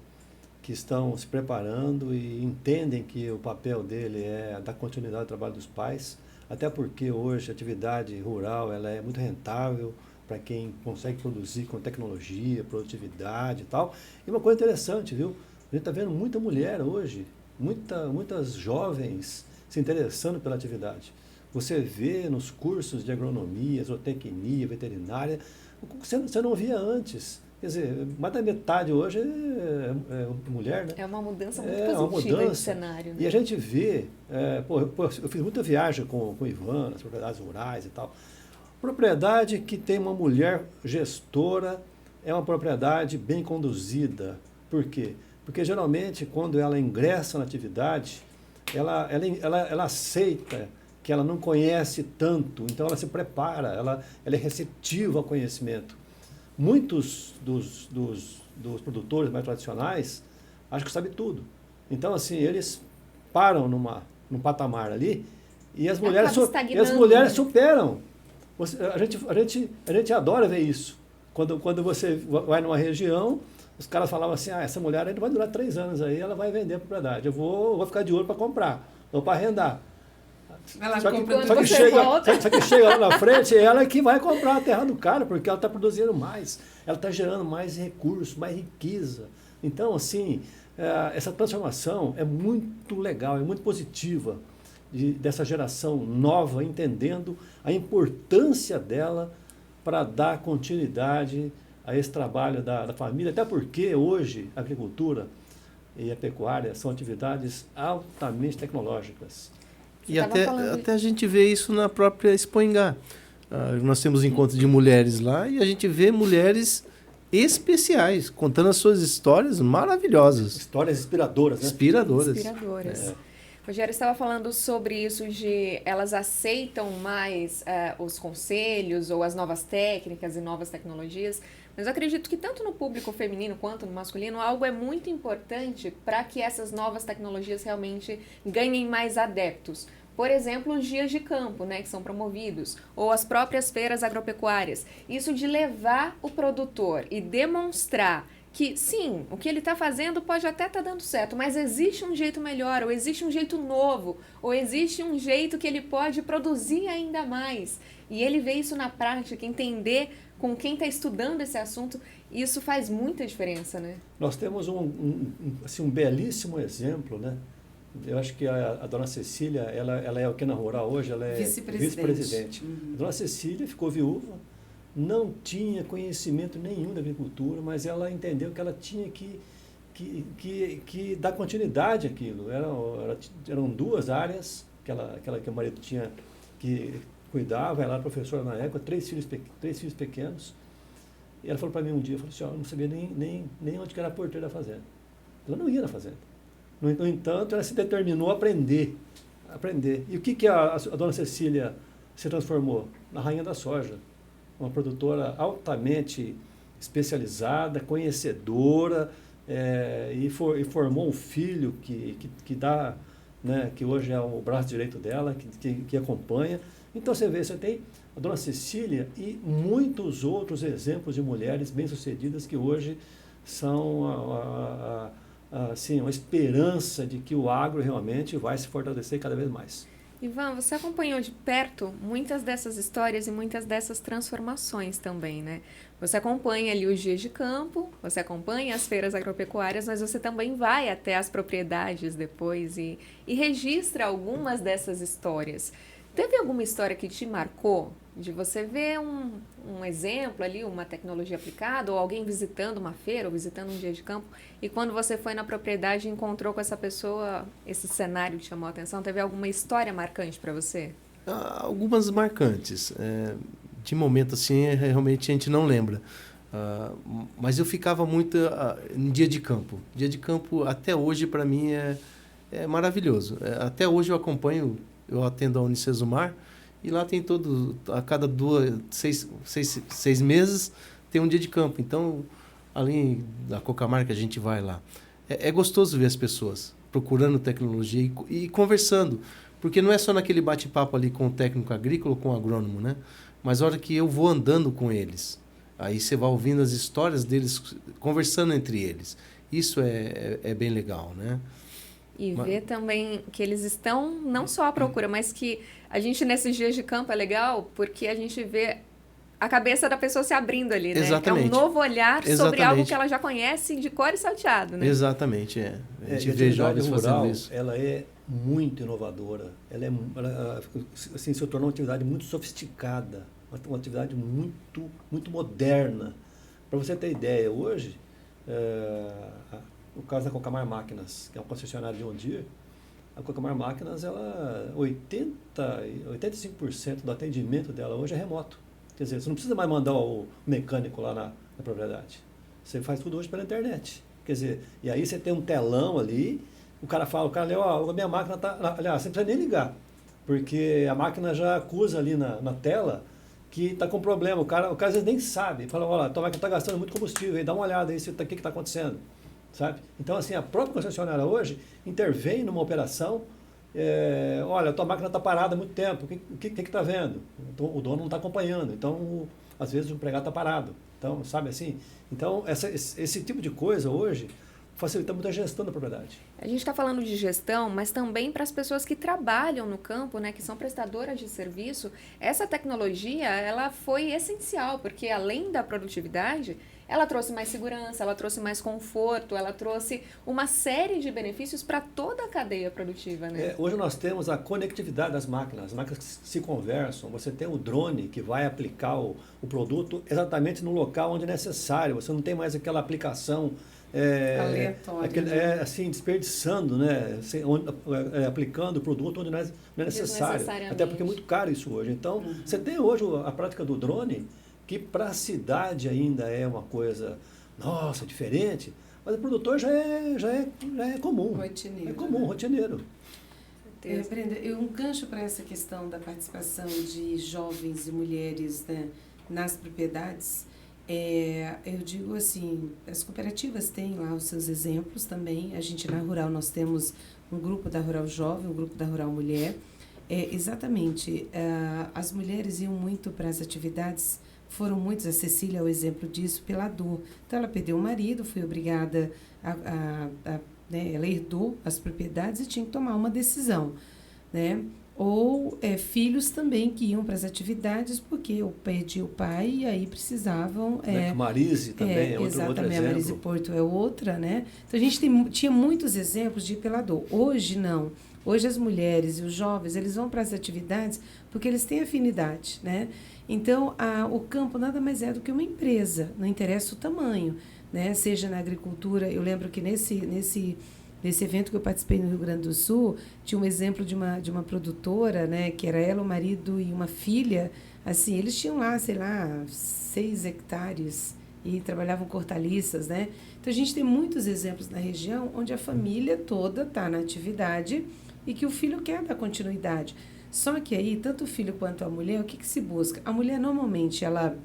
Que estão se preparando e entendem que o papel dele é dar continuidade ao trabalho dos pais, até porque hoje a atividade rural ela é muito rentável para quem consegue produzir com tecnologia, produtividade e tal. E uma coisa interessante, viu? A gente está vendo muita mulher hoje, muitas jovens se interessando pela atividade. Você vê nos cursos de agronomia, zootecnia, veterinária, você não via antes. Quer dizer, mais da metade hoje é mulher, né? É uma mudança muito positiva de cenário, né? E a gente vê, eu fiz muita viagem com o Ivan, nas propriedades rurais e tal. Propriedade que tem uma mulher gestora é uma propriedade bem conduzida. Por quê? Porque geralmente quando ela ingressa na atividade, ela aceita que ela não conhece tanto, então ela se prepara, ela é receptiva ao conhecimento. Muitos dos produtores mais tradicionais acham que sabem tudo. Então, assim, eles param num patamar ali e as mulheres superam. A gente adora ver isso. Quando você vai numa região, os caras falavam assim, essa mulher ainda vai durar 3 anos aí, ela vai vender a propriedade. Eu vou ficar de olho para comprar, ou para arrendar. Só que chega lá na frente, ela é que vai comprar a terra do cara, porque ela está produzindo mais, ela está gerando mais recursos, mais riqueza. Então, assim, essa transformação é muito legal, é muito positiva dessa geração nova, entendendo a importância dela para dar continuidade a esse trabalho da família, até porque hoje a agricultura e a pecuária são atividades altamente tecnológicas. E até a gente vê isso na própria Expoingá. Nós temos encontros de mulheres lá e a gente vê mulheres especiais, contando as suas histórias maravilhosas. Histórias inspiradoras, né? Inspiradoras. Rogério estava falando sobre isso de elas aceitam mais os conselhos ou as novas técnicas e novas tecnologias, mas eu acredito que tanto no público feminino quanto no masculino, algo é muito importante para que essas novas tecnologias realmente ganhem mais adeptos. Por exemplo, os dias de campo, né, que são promovidos, ou as próprias feiras agropecuárias. Isso de levar o produtor e demonstrar que, sim, o que ele está fazendo pode até estar dando certo, mas existe um jeito melhor, ou existe um jeito novo, ou existe um jeito que ele pode produzir ainda mais. E ele vê isso na prática, entender com quem está estudando esse assunto, isso faz muita diferença, né? Nós temos um belíssimo exemplo, né? Eu acho que a dona Cecília, ela é o que na Rural hoje, ela é vice-presidente. A dona Cecília ficou viúva, não tinha conhecimento nenhum da agricultura, mas ela entendeu que ela tinha que dar continuidade àquilo. Eram 2 áreas que o marido tinha que cuidava, ela era professora na época, 3 filhos pequenos. E ela falou para mim um dia, falou assim, eu não sabia nem onde que era a porteira da fazenda. Ela não ia na fazenda. No entanto, ela se determinou a aprender. E o que a dona Cecília se transformou? Na rainha da soja. Uma produtora altamente especializada, conhecedora, e formou um filho que dá, né, que hoje é o braço direito dela, que acompanha. Então você vê, você tem a dona Cecília e muitos outros exemplos de mulheres bem-sucedidas que hoje são assim, uma esperança de que o agro realmente vai se fortalecer cada vez mais. Ivan, você acompanhou de perto muitas dessas histórias e muitas dessas transformações também, né? Você acompanha ali os dias de campo, você acompanha as feiras agropecuárias, mas você também vai até as propriedades depois e registra algumas dessas histórias. Teve alguma história que te marcou? De você ver um exemplo ali, uma tecnologia aplicada, ou alguém visitando uma feira, ou visitando um dia de campo, e quando você foi na propriedade e encontrou com essa pessoa, esse cenário que chamou a atenção, teve alguma história marcante para você? Algumas marcantes. De momento, assim, realmente a gente não lembra. Mas eu ficava muito em dia de campo. Dia de campo, até hoje, para mim, é maravilhoso. Até hoje eu acompanho, eu atendo a Unicesumar, e lá tem a cada 6 meses tem um dia de campo. Então, além da Cocamar que a gente vai lá, é gostoso ver as pessoas procurando tecnologia e conversando. Porque não é só naquele bate-papo ali com o técnico agrícola ou com o agrônomo, né? Mas a hora que eu vou andando com eles, aí você vai ouvindo as histórias deles, conversando entre eles. Isso é bem legal, né? E ver também que eles estão não só à procura, mas que a gente nesses dias de campo é legal porque a gente vê a cabeça da pessoa se abrindo ali, né? Exatamente. É um novo olhar sobre Exatamente. algo que ela já conhece de cor e salteado, né? Exatamente, A gente vê a jovens fazendo isso. Ela é muito inovadora. Ela assim, se tornou uma atividade muito sofisticada, uma atividade muito, muito moderna. Para você ter ideia, hoje, o caso da Cocamar Máquinas, que é um concessionário de John Deere, a Cocamar Máquinas, 85% do atendimento dela hoje é remoto. Quer dizer, você não precisa mais mandar o mecânico lá na propriedade. Você faz tudo hoje pela internet. Quer dizer, e aí você tem um telão ali, o cara ali, a minha máquina está... Aliás, você não precisa nem ligar, porque a máquina já acusa ali na tela que está com problema. O cara às vezes nem sabe. Fala, olha, tua máquina está gastando muito combustível, aí dá uma olhada aí, o que está acontecendo. Sabe? Então, assim, a própria concessionária hoje intervém numa operação, olha, a tua máquina está parada há muito tempo, o que está vendo? Então, o dono não está acompanhando, então, às vezes, o empregado está parado. Então, sabe assim? Então, esse tipo de coisa hoje facilita muito a gestão da propriedade. A gente está falando de gestão, mas também para as pessoas que trabalham no campo, né, que são prestadoras de serviço, essa tecnologia ela foi essencial, porque além da produtividade, ela trouxe mais segurança, ela trouxe mais conforto, ela trouxe uma série de benefícios para toda a cadeia produtiva, né? Hoje nós temos a conectividade das máquinas, as máquinas se conversam, você tem o drone que vai aplicar o produto exatamente no local onde é necessário, você não tem mais aquela aplicação aleatória, assim, desperdiçando, né? Aplicando o produto onde não é necessário, até porque é muito caro isso hoje. Então, você tem hoje a prática do drone, que para a cidade ainda é uma coisa, nossa, diferente, mas o produtor já é comum. Rotineiro. É comum, rotineiro. Brenda, um gancho para essa questão da participação de jovens e mulheres, né, nas propriedades, eu digo assim, as cooperativas têm lá os seus exemplos também. A gente na Rural, nós temos um grupo da Rural Jovem, um grupo da Rural Mulher. Exatamente, as mulheres iam muito para as atividades foram muitos, a Cecília é o exemplo disso, pela dor. Então, ela perdeu o marido, foi obrigada né, ela herdou as propriedades e tinha que tomar uma decisão, né? Ou filhos também que iam para as atividades porque eu perdi o pai e aí precisavam... Marise também é outro exatamente, exemplo. A Marise Porto é outra, né? Então, a gente tinha muitos exemplos de ir pela dor. Hoje, não. Hoje, as mulheres e os jovens, eles vão para as atividades porque eles têm afinidade, né? Então, o campo nada mais é do que uma empresa, não interessa o tamanho, né? Seja na agricultura, eu lembro que nesse evento que eu participei no Rio Grande do Sul, tinha um exemplo de uma produtora, né, que era ela, o marido e uma filha, assim, eles tinham lá, sei lá, 6 hectares e trabalhavam com hortaliças, né? Então, a gente tem muitos exemplos na região onde a família toda está na atividade e que o filho quer dar continuidade. Só que aí, tanto o filho quanto a mulher, o que se busca? A mulher, normalmente, ela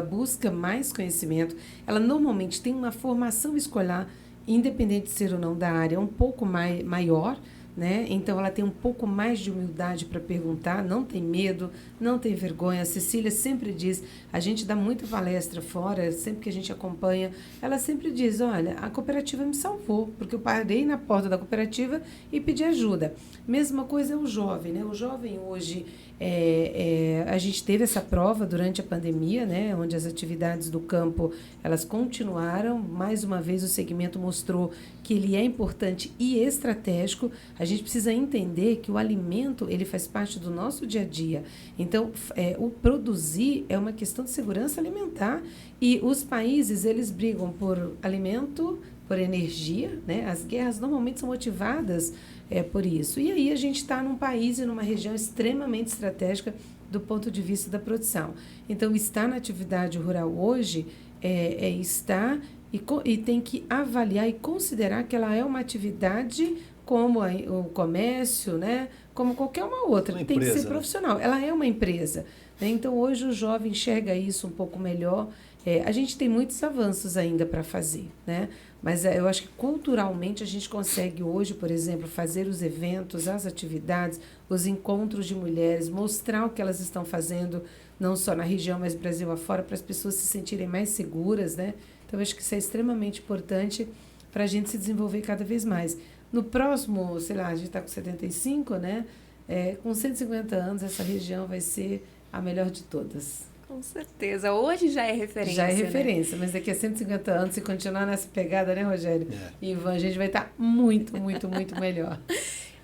busca mais conhecimento, ela normalmente tem uma formação escolar, independente de ser ou não da área, um pouco maior, né? Então, ela tem um pouco mais de humildade para perguntar, não tem medo, não tem vergonha. A Cecília sempre diz, a gente dá muita palestra fora, sempre que a gente acompanha, ela sempre diz, olha, a cooperativa me salvou, porque eu parei na porta da cooperativa e pedi ajuda. Mesma coisa é o jovem, né? O jovem hoje, a gente teve essa prova durante a pandemia, né? Onde as atividades do campo, elas continuaram. Mais uma vez, o segmento mostrou que ele é importante e estratégico. A gente precisa entender que o alimento, ele faz parte do nosso dia a dia. Então, o produzir é uma questão de segurança alimentar e os países, eles brigam por alimento, por energia, né? As guerras normalmente são motivadas por isso. E aí a gente está num país e numa região extremamente estratégica do ponto de vista da produção. Então, estar na atividade rural hoje estar e tem que avaliar e considerar que ela é uma atividade como o comércio, né? Como qualquer uma outra. Uma tem empresa, que ser profissional. Né? Ela é uma empresa. Né? Então, hoje o jovem enxerga isso um pouco melhor. A gente tem muitos avanços ainda para fazer, né? Mas eu acho que culturalmente a gente consegue hoje, por exemplo, fazer os eventos, as atividades, os encontros de mulheres, mostrar o que elas estão fazendo, não só na região, mas Brasil afora, para as pessoas se sentirem mais seguras, né? Então, eu acho que isso é extremamente importante para a gente se desenvolver cada vez mais. No próximo, sei lá, a gente está com 75, né? Com 150 anos, essa região vai ser a melhor de todas. Com certeza. Hoje já é referência. Já é né? referência, mas daqui a 150 anos, se continuar nessa pegada, né, Rogério? E Ivan, a gente vai estar muito, muito, muito melhor.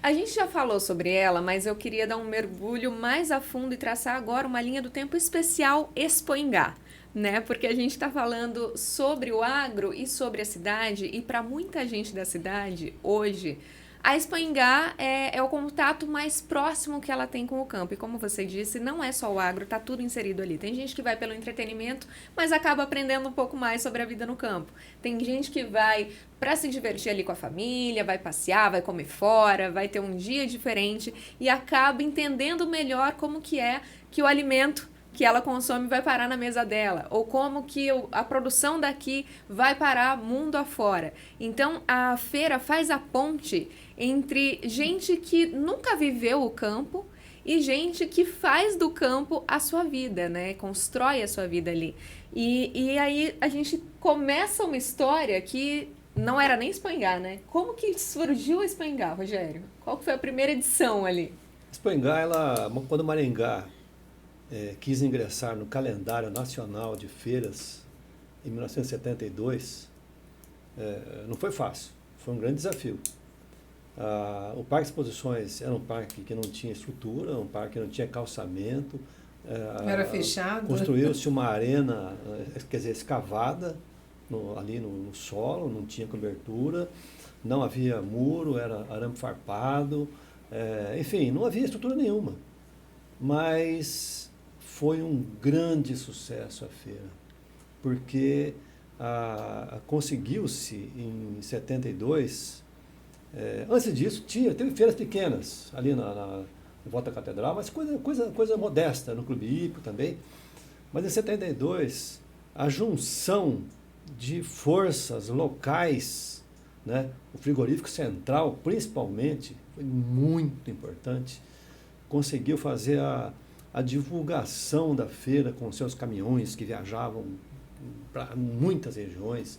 A gente já falou sobre ela, mas eu queria dar um mergulho mais a fundo e traçar agora uma linha do tempo especial Expoingá, né? Porque a gente está falando sobre o agro e sobre a cidade, e para muita gente da cidade, hoje, a Expoingá é o contato mais próximo que ela tem com o campo. E como você disse, não é só o agro, está tudo inserido ali. Tem gente que vai pelo entretenimento, mas acaba aprendendo um pouco mais sobre a vida no campo. Tem gente que vai para se divertir ali com a família, vai passear, vai comer fora, vai ter um dia diferente e acaba entendendo melhor como que é que o alimento que ela consome vai parar na mesa dela, ou como que a produção daqui vai parar mundo afora. Então, a feira faz a ponte entre gente que nunca viveu o campo e gente que faz do campo a sua vida, né? Constrói a sua vida ali. E aí a gente começa uma história que não era nem Expoingá, né? Como que surgiu a Expoingá, Rogério? Qual que foi a primeira edição ali? Expoingá, quando Maringá quis ingressar no calendário nacional de feiras em 1972, não foi fácil, foi um grande desafio. O Parque de Exposições era um parque que não tinha estrutura, um parque que não tinha calçamento. Era fechado. Construiu-se uma arena, quer dizer, escavada ali no solo, não tinha cobertura, não havia muro, era arame farpado, enfim, não havia estrutura nenhuma. Mas foi um grande sucesso a feira, porque conseguiu-se em 72, antes disso teve feiras pequenas ali na volta da catedral, mas coisa modesta, no Clube Hípico também. Mas em 72, a junção de forças locais, né, o frigorífico central principalmente, foi muito importante, conseguiu fazer a a divulgação da feira com seus caminhões que viajavam para muitas regiões.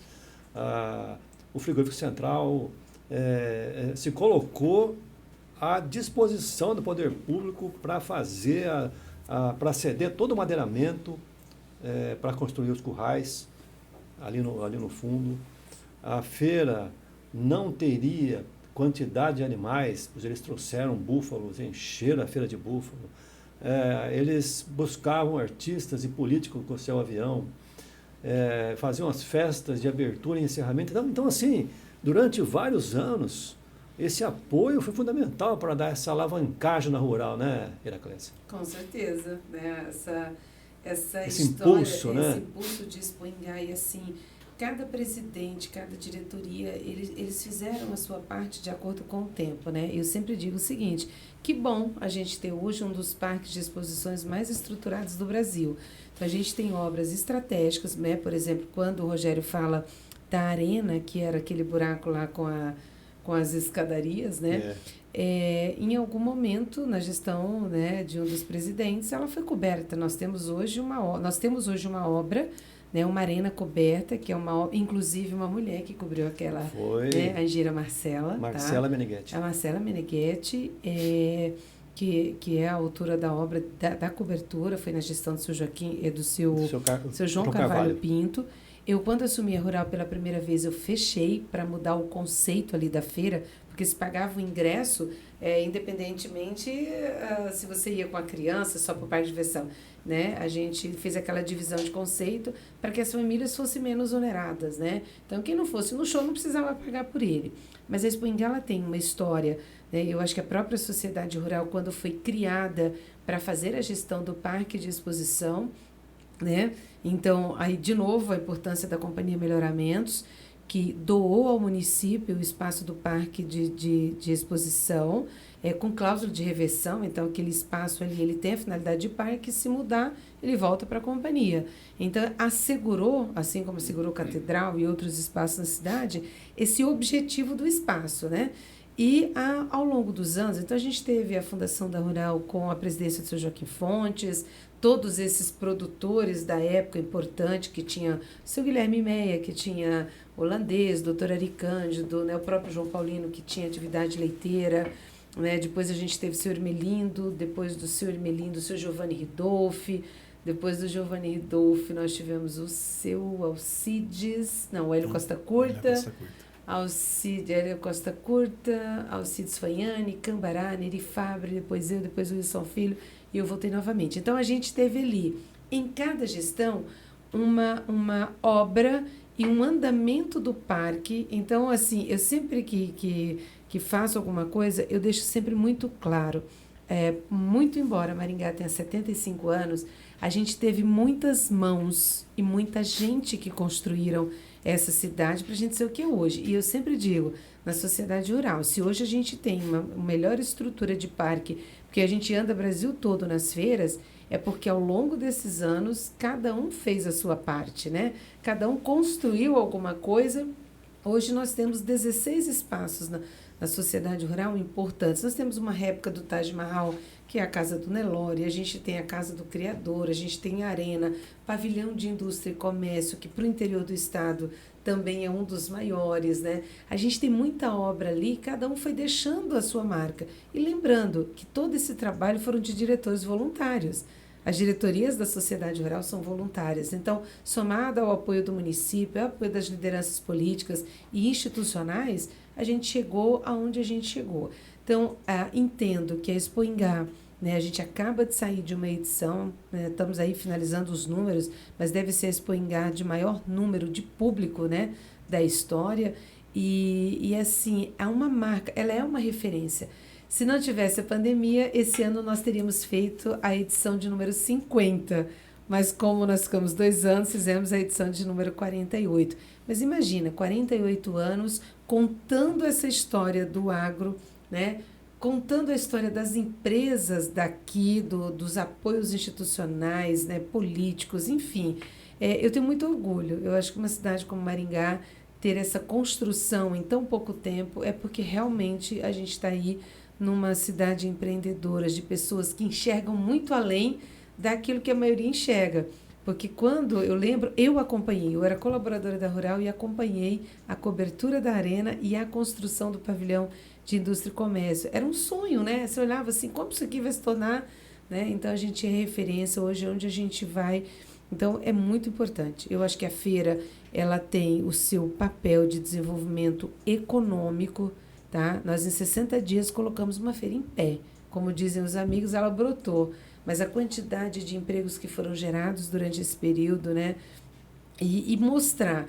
O frigorífico central se colocou à disposição do poder público para fazer, para ceder todo o madeiramento para construir os currais ali no fundo. A feira não teria quantidade de animais, pois eles trouxeram búfalos, encheram a feira de búfalo. Eles buscavam artistas e políticos com o seu avião, faziam as festas de abertura e encerramento. Então, assim, durante vários anos, esse apoio foi fundamental para dar essa alavancagem na rural, né, Heraclésia? Com certeza, né? Esse história, impulso, né? Esse impulso de Expo Ingá, e assim, cada presidente, cada diretoria, eles fizeram a sua parte de acordo com o tempo, né? Eu sempre digo o seguinte, que bom a gente ter hoje um dos parques de exposições mais estruturados do Brasil. Então, a gente tem obras estratégicas, né? Por exemplo, quando o Rogério fala da arena, que era aquele buraco lá com as escadarias, né? Em algum momento, na gestão, né, de um dos presidentes, ela foi coberta. Nós temos hoje uma obra, né, uma arena coberta, que é inclusive uma mulher que cobriu aquela, né, a engenheira Marcela. Marcela Meneghetti. A Marcela Meneghetti, que é a autora da obra, da cobertura, foi na gestão do seu João Carvalho Pinto. Quando assumi a Rural pela primeira vez, eu fechei para mudar o conceito ali da feira, porque se pagava o ingresso, independentemente se você ia com a criança, só para o parque de diversão, né? A gente fez aquela divisão de conceito para que as famílias fossem menos oneradas, né? Então, quem não fosse no show não precisava pagar por ele. Mas a Expo Ingá, ela tem uma história, né? Eu acho que a própria sociedade rural, quando foi criada para fazer a gestão do parque de exposição, né? Então, aí de novo a importância da Companhia Melhoramentos, que doou ao município o espaço do parque de exposição, com cláusula de reversão. Então aquele espaço ali, ele tem a finalidade de parque, se mudar, ele volta para a companhia. Então assegurou, assim como assegurou Catedral e outros espaços na cidade, esse objetivo do espaço, né? E ao longo dos anos, então a gente teve a Fundação da Rural com a presidência do seu Joaquim Fontes, todos esses produtores da época importante, que tinha o seu Guilherme Meia, que tinha Holandês, doutor Ari Cândido, né, o próprio João Paulino, que tinha atividade leiteira, né, depois a gente teve o seu Ermelindo, depois do seu Ermelindo, o seu Giovanni Ridolfi, depois do Giovanni Ridolfi nós tivemos o seu Alcides, não, o Hélio Costa Curta, Hélio Costa Curta, Alcides Fagnani, Cambará, Neri Fabre, depois eu, depois o Wilson Filho, e eu voltei novamente. Então, a gente teve ali, em cada gestão, uma obra e um andamento do parque. Então, assim, eu sempre que faço alguma coisa, eu deixo sempre muito claro. Muito embora Maringá tenha 75 anos, a gente teve muitas mãos e muita gente que construíram essa cidade para a gente ser o que é hoje. E eu sempre digo, na sociedade rural, se hoje a gente tem uma melhor estrutura de parque, porque a gente anda o Brasil todo nas feiras, é porque ao longo desses anos, cada um fez a sua parte, né? Cada um construiu alguma coisa. Hoje nós temos 16 espaços na sociedade rural importantes. Nós temos uma réplica do Taj Mahal, que é a Casa do Nelore, a gente tem a Casa do Criador, a gente tem a Arena, Pavilhão de Indústria e Comércio, que para o interior do estado também é um dos maiores, né? A gente tem muita obra ali, cada um foi deixando a sua marca. E lembrando que todo esse trabalho foram de diretores voluntários. As diretorias da sociedade rural são voluntárias. Então, somado ao apoio do município, ao apoio das lideranças políticas e institucionais, a gente chegou aonde a gente chegou. Então, entendo que a Expo Ingá, né, a gente acaba de sair de uma edição, né, estamos aí finalizando os números, mas deve ser a Expo Ingá de maior número de público, né, da história. E assim, é uma marca, ela é uma referência. Se não tivesse a pandemia, esse ano nós teríamos feito a edição de número 50, mas como nós ficamos 2 anos, fizemos a edição de número 48. Mas imagina, 48 anos contando essa história do agro, né? Contando a história das empresas daqui, dos apoios institucionais, né? Políticos, enfim. Eu tenho muito orgulho. Eu acho que uma cidade como Maringá ter essa construção em tão pouco tempo é porque realmente a gente está aí numa cidade empreendedora, de pessoas que enxergam muito além daquilo que a maioria enxerga. Porque quando eu lembro, eu era colaboradora da Rural e acompanhei a cobertura da arena e a construção do pavilhão de indústria e comércio. Era um sonho, né? Você olhava assim, como isso aqui vai se tornar, né? Então, a gente é referência hoje onde a gente vai. Então, é muito importante. Eu acho que a feira, ela tem o seu papel de desenvolvimento econômico, tá? Nós, em 60 dias, colocamos uma feira em pé. Como dizem os amigos, ela brotou. Mas a quantidade de empregos que foram gerados durante esse período, né? E mostrar.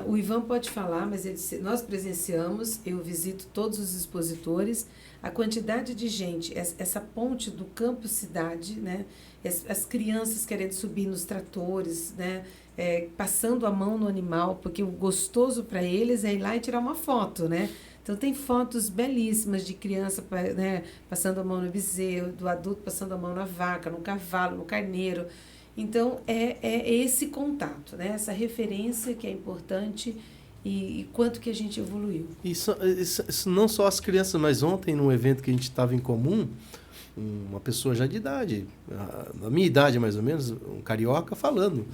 O Ivan pode falar, mas nós presenciamos, eu visito todos os expositores, a quantidade de gente, essa ponte do campo-cidade, né? As crianças querendo subir nos tratores, né? Passando a mão no animal, porque o gostoso para eles é ir lá e tirar uma foto, né? Então, tem fotos belíssimas de criança, né, passando a mão no bezerro, do adulto passando a mão na vaca, no cavalo, no carneiro. Então, é esse contato, né? Essa referência que é importante e quanto que a gente evoluiu. Isso não só as crianças, mas ontem, num evento que a gente estava em comum, uma pessoa já de idade, da minha idade mais ou menos, um carioca, falando.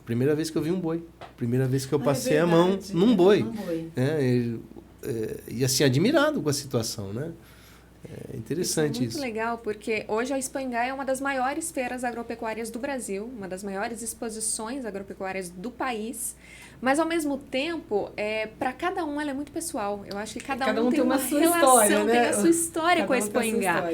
Primeira vez que eu vi um boi. Primeira vez que eu passei a mão num boi. E assim, admirado com a situação, né? É interessante isso. É muito legal, porque hoje a Expangá é uma das maiores feiras agropecuárias do Brasil, uma das maiores exposições agropecuárias do país, mas ao mesmo tempo, para cada um ela é muito pessoal. Eu acho que cada um tem uma relação, história, né? Tem a sua história com a Expangá.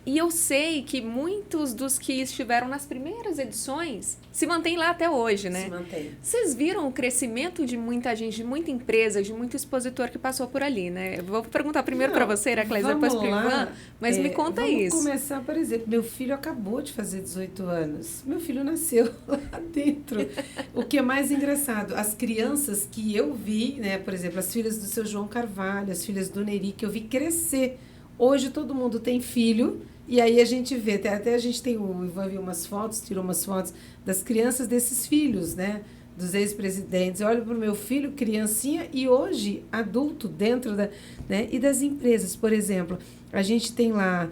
E eu sei que muitos dos que estiveram nas primeiras edições se mantêm lá até hoje, né? Se mantém. Vocês viram o crescimento de muita gente, de muita empresa, de muito expositor que passou por ali, né? Eu vou perguntar primeiro para você, Heracles, depois para o Ivan, mas me conta isso. Vamos começar, por exemplo, meu filho acabou de fazer 18 anos. Meu filho nasceu lá dentro. O que é mais engraçado, as crianças que eu vi, né? Por exemplo, as filhas do seu João Carvalho, as filhas do Neri, que eu vi crescer. Hoje todo mundo tem filho. E aí a gente vê, até a gente tem, o Ivan viu umas fotos, tirou umas fotos das crianças desses filhos, né? Dos ex-presidentes. Eu olho para o meu filho, criancinha, e hoje adulto dentro da... Né? E das empresas, por exemplo, a gente tem lá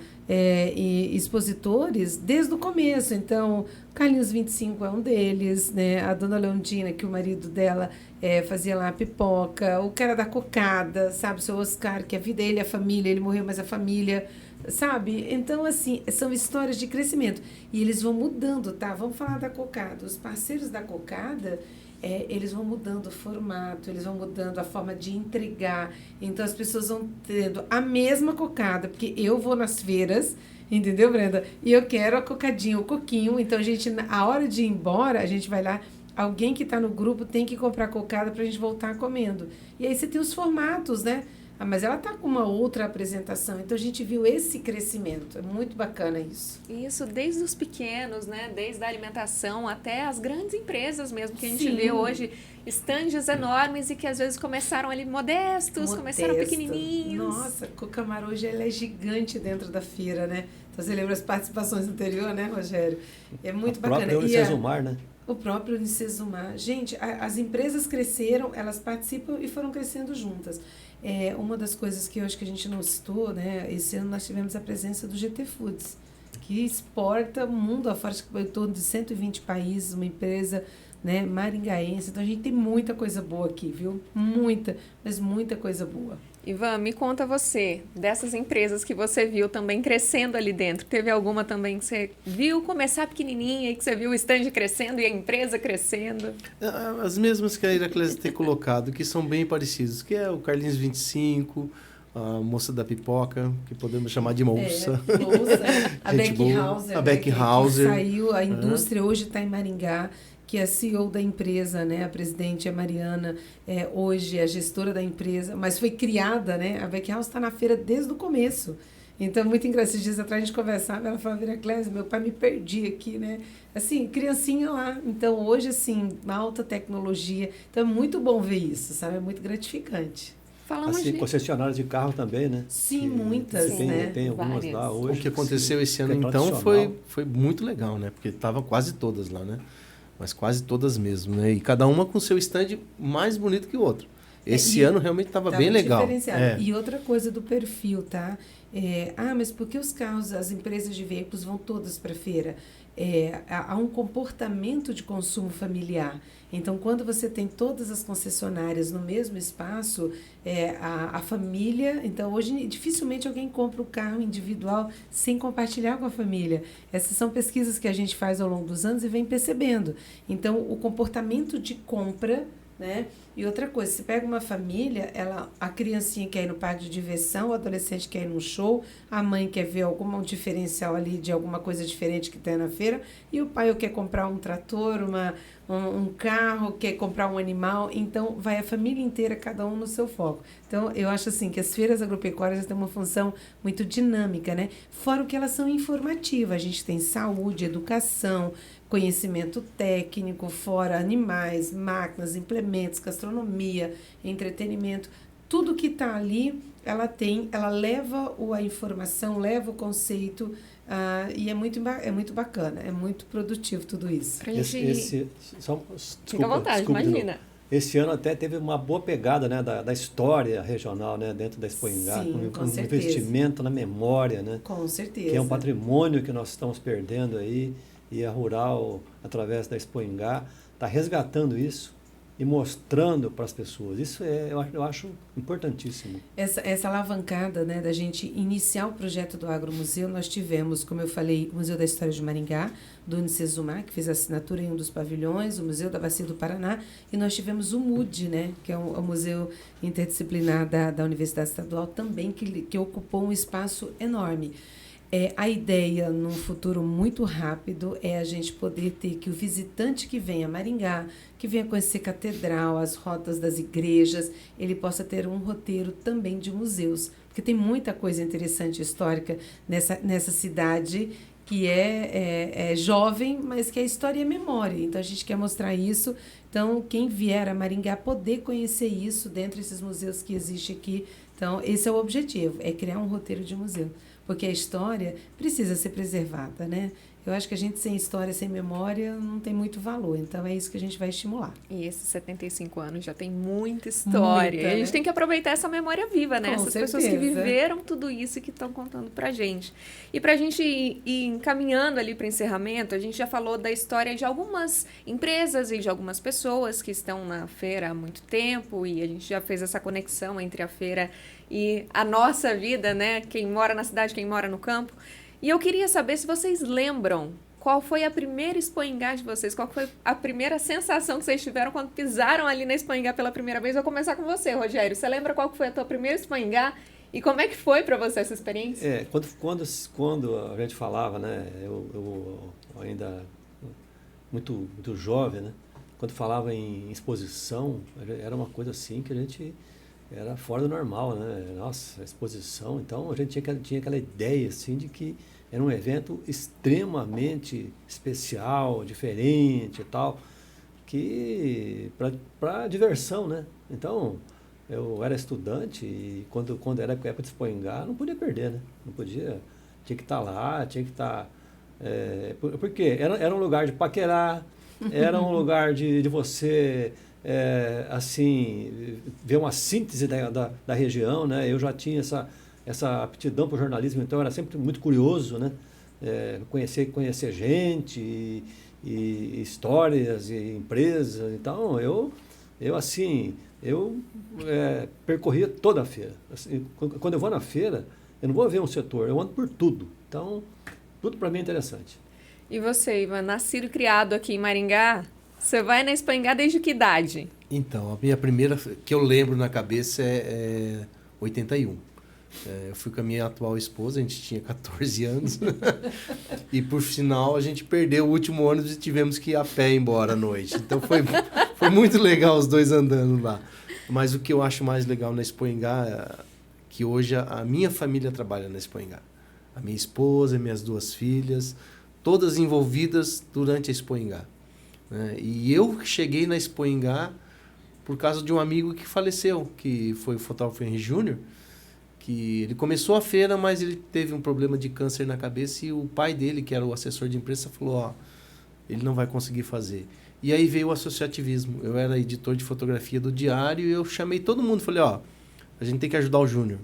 expositores desde o começo. Então, Carlinhos 25 é um deles, né? A dona Leondina, que o marido dela fazia lá a pipoca, o cara da cocada, sabe? O seu Oscar, que a vida dele, a família, ele morreu, mas a família... Sabe? Então, assim, são histórias de crescimento. E eles vão mudando, tá? Vamos falar da cocada. Os parceiros da cocada, eles vão mudando o formato, eles vão mudando a forma de entregar. Então, as pessoas vão tendo a mesma cocada, porque eu vou nas feiras, entendeu, Brenda? E eu quero a cocadinha, o coquinho. Então, a hora de ir embora, a gente vai lá, alguém que está no grupo tem que comprar cocada para a gente voltar comendo. E aí você tem os formatos, né? Mas ela está com uma outra apresentação. Então, a gente viu esse crescimento. É muito bacana isso. Isso, desde os pequenos, né? Desde a alimentação até as grandes empresas mesmo, que a gente vê hoje, estandes enormes e que às vezes começaram ali modestos, começaram pequenininhos. Nossa, Cocamar hoje ela é gigante dentro da feira, né? Então, você lembra as participações anteriores, né, Rogério? É muito bacana. O próprio Unicesumar, né? O próprio Unicesumar. Gente, as empresas cresceram, elas participam e foram crescendo juntas. Uma das coisas que eu acho que a gente não citou, né? Esse ano nós tivemos a presença do GT Foods, que exporta mundo afora, em torno de 120 países, uma empresa, né, maringaense. Então, a gente tem muita coisa boa aqui, viu? Muita, mas muita coisa boa. Ivan, me conta você, dessas empresas que você viu também crescendo ali dentro, teve alguma também que você viu começar pequenininha e que você viu o stand crescendo e a empresa crescendo? As mesmas que a Heracles tem colocado, que são bem parecidas, que é o Carlinhos 25, a moça da pipoca, que podemos chamar de moça. A Beckhauser. A Beckhauser. Saiu, a indústria hoje está em Maringá, que é a CEO da empresa, né? A presidente é Mariana, hoje é a gestora da empresa, mas foi criada, né? A Beckhouse está na feira desde o começo. Então, muito engraçado. Esses dias atrás a gente conversava, ela falava, Heracles, meu pai me perdi aqui, né? Assim, criancinha lá. Então, hoje, assim, alta tecnologia. Então, é muito bom ver isso, sabe? É muito gratificante. Falamos assim, concessionárias de carro também, né? Sim, muitas, né? Tem algumas várias lá hoje. O que aconteceu esse ano, então, foi muito legal, né? Porque estavam quase todas lá, né? Mas quase todas mesmo, né? E cada uma com seu stand mais bonito que o outro. Esse ano realmente estava bem legal. Diferenciado. E outra coisa do perfil, tá? Mas por que os carros, as empresas de veículos vão todas para a feira? Há um comportamento de consumo familiar. Então, quando você tem todas as concessionárias no mesmo espaço, a família... Então, hoje, dificilmente alguém compra o carro individual sem compartilhar com a família. Essas são pesquisas que a gente faz ao longo dos anos e vem percebendo. Então, o comportamento de compra, né? E outra coisa, se pega uma família, a criancinha quer ir no parque de diversão, o adolescente quer ir num show, a mãe quer ver algum diferencial ali de alguma coisa diferente que tem na feira, e o pai quer comprar um trator, um carro, quer comprar um animal, então vai a família inteira, cada um no seu foco. Então, eu acho assim que as feiras agropecuárias têm uma função muito dinâmica, né? Fora o que elas são informativas, a gente tem saúde, educação, conhecimento técnico, fora animais, máquinas, implementos, gastronomia, entretenimento, tudo que está ali, ela leva a informação, leva o conceito, e é muito bacana, é muito produtivo tudo isso. Fica à vontade, imagina. Esse ano até teve uma boa pegada, né, da história regional, né, dentro da Expoingá, com investimento na memória, né? Com certeza. Que é um patrimônio que nós estamos perdendo aí. E a Rural, através da Expoingá, está resgatando isso e mostrando para as pessoas. Isso eu acho importantíssimo. Essa alavancada, né, da gente iniciar o projeto do Agromuseu, nós tivemos, como eu falei, o Museu da História de Maringá, do Unicesumar, que fez a assinatura em um dos pavilhões, o Museu da Bacia do Paraná, e nós tivemos o MUD, né, que é o Museu Interdisciplinar da Universidade Estadual, também, que ocupou um espaço enorme. A ideia, num futuro muito rápido, é a gente poder ter que o visitante que venha a Maringá, que venha conhecer catedral, as rotas das igrejas, ele possa ter um roteiro também de museus. Porque tem muita coisa interessante histórica nessa cidade que é jovem, mas que a história é memória. Então, a gente quer mostrar isso. Então, quem vier a Maringá poder conhecer isso dentro desses museus que existem aqui. Então, esse é o objetivo, é criar um roteiro de museu. Porque a história precisa ser preservada, né? Eu acho que a gente sem história, sem memória, não tem muito valor. Então, é isso que a gente vai estimular. E esses 75 anos já tem muita história. Muita, e a gente tem que aproveitar essa memória viva, né? Essas pessoas que viveram tudo isso e que estão contando pra gente. E pra gente ir encaminhando ali para o encerramento, a gente já falou da história de algumas empresas e de algumas pessoas que estão na feira há muito tempo. E a gente já fez essa conexão entre a feira e a nossa vida, né? Quem mora na cidade, quem mora no campo. E eu queria saber se vocês lembram qual foi a primeira Expoingá de vocês, qual foi a primeira sensação que vocês tiveram quando pisaram ali na Expoingá pela primeira vez. Vou começar com você, Rogério. Você lembra qual foi a tua primeira Expoingá e como é que foi para você essa experiência? Quando a gente falava, né, eu ainda muito jovem, né, quando falava em exposição, era uma coisa assim que a gente... era fora do normal, né? Nossa, exposição. Então, a gente tinha aquela ideia, assim, de que era um evento extremamente especial, diferente e tal, que para diversão, né? Então, eu era estudante e quando era época de Expoingá, não podia perder, né? Não podia, tinha que estar lá, tinha que estar... porque era um lugar de paquerar, era um lugar de você... assim, ver uma síntese da região, né? Eu já tinha essa aptidão para o jornalismo, então eu era sempre muito curioso, né? Conhecer gente e histórias e empresas. Então, eu percorria toda a feira. Assim, quando eu vou na feira, eu não vou ver um setor, eu ando por tudo. Então, tudo para mim é interessante. E você, Ivan, nascido e criado aqui em Maringá, você vai na Expoingá desde que idade? Então, a minha primeira que eu lembro na cabeça é 81. Eu fui com a minha atual esposa, a gente tinha 14 anos. E, por sinal, a gente perdeu o último ônibus e tivemos que ir a pé embora à noite. Então, foi muito legal os dois andando lá. Mas o que eu acho mais legal na Expoingá é que hoje a minha família trabalha na Expoingá. A minha esposa, minhas duas filhas, todas envolvidas durante a Expoingá. E eu cheguei na Expoingá por causa de um amigo que faleceu, que foi o fotógrafo Henry Júnior, que ele começou a feira, mas ele teve um problema de câncer na cabeça e o pai dele, que era o assessor de imprensa, falou, ele não vai conseguir fazer. E aí veio o associativismo. Eu era editor de fotografia do Diário e eu chamei todo mundo. Falei, ó, a gente tem que ajudar o Júnior.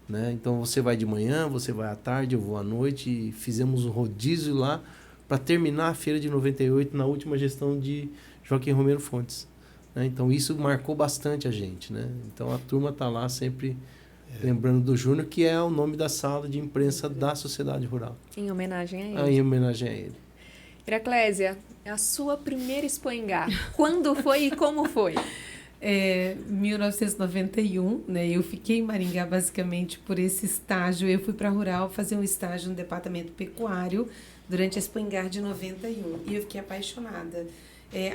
Né? Então você vai de manhã, você vai à tarde, eu vou à noite. E fizemos um rodízio lá para terminar a feira de 98 na última gestão de Joaquim Romero Fontes. Né? Então isso marcou bastante a gente. Né? Então a turma está lá sempre lembrando do Júnior, que é o nome da sala de imprensa da Sociedade Rural. Em homenagem a ele. Em homenagem a ele. Iraclésia, a sua primeira Expo Engá, quando foi e como foi? 1991, né? Eu fiquei em Maringá basicamente por esse estágio. Eu fui para Rural fazer um estágio no departamento pecuário durante a Expo Engá de 91 e eu fiquei apaixonada.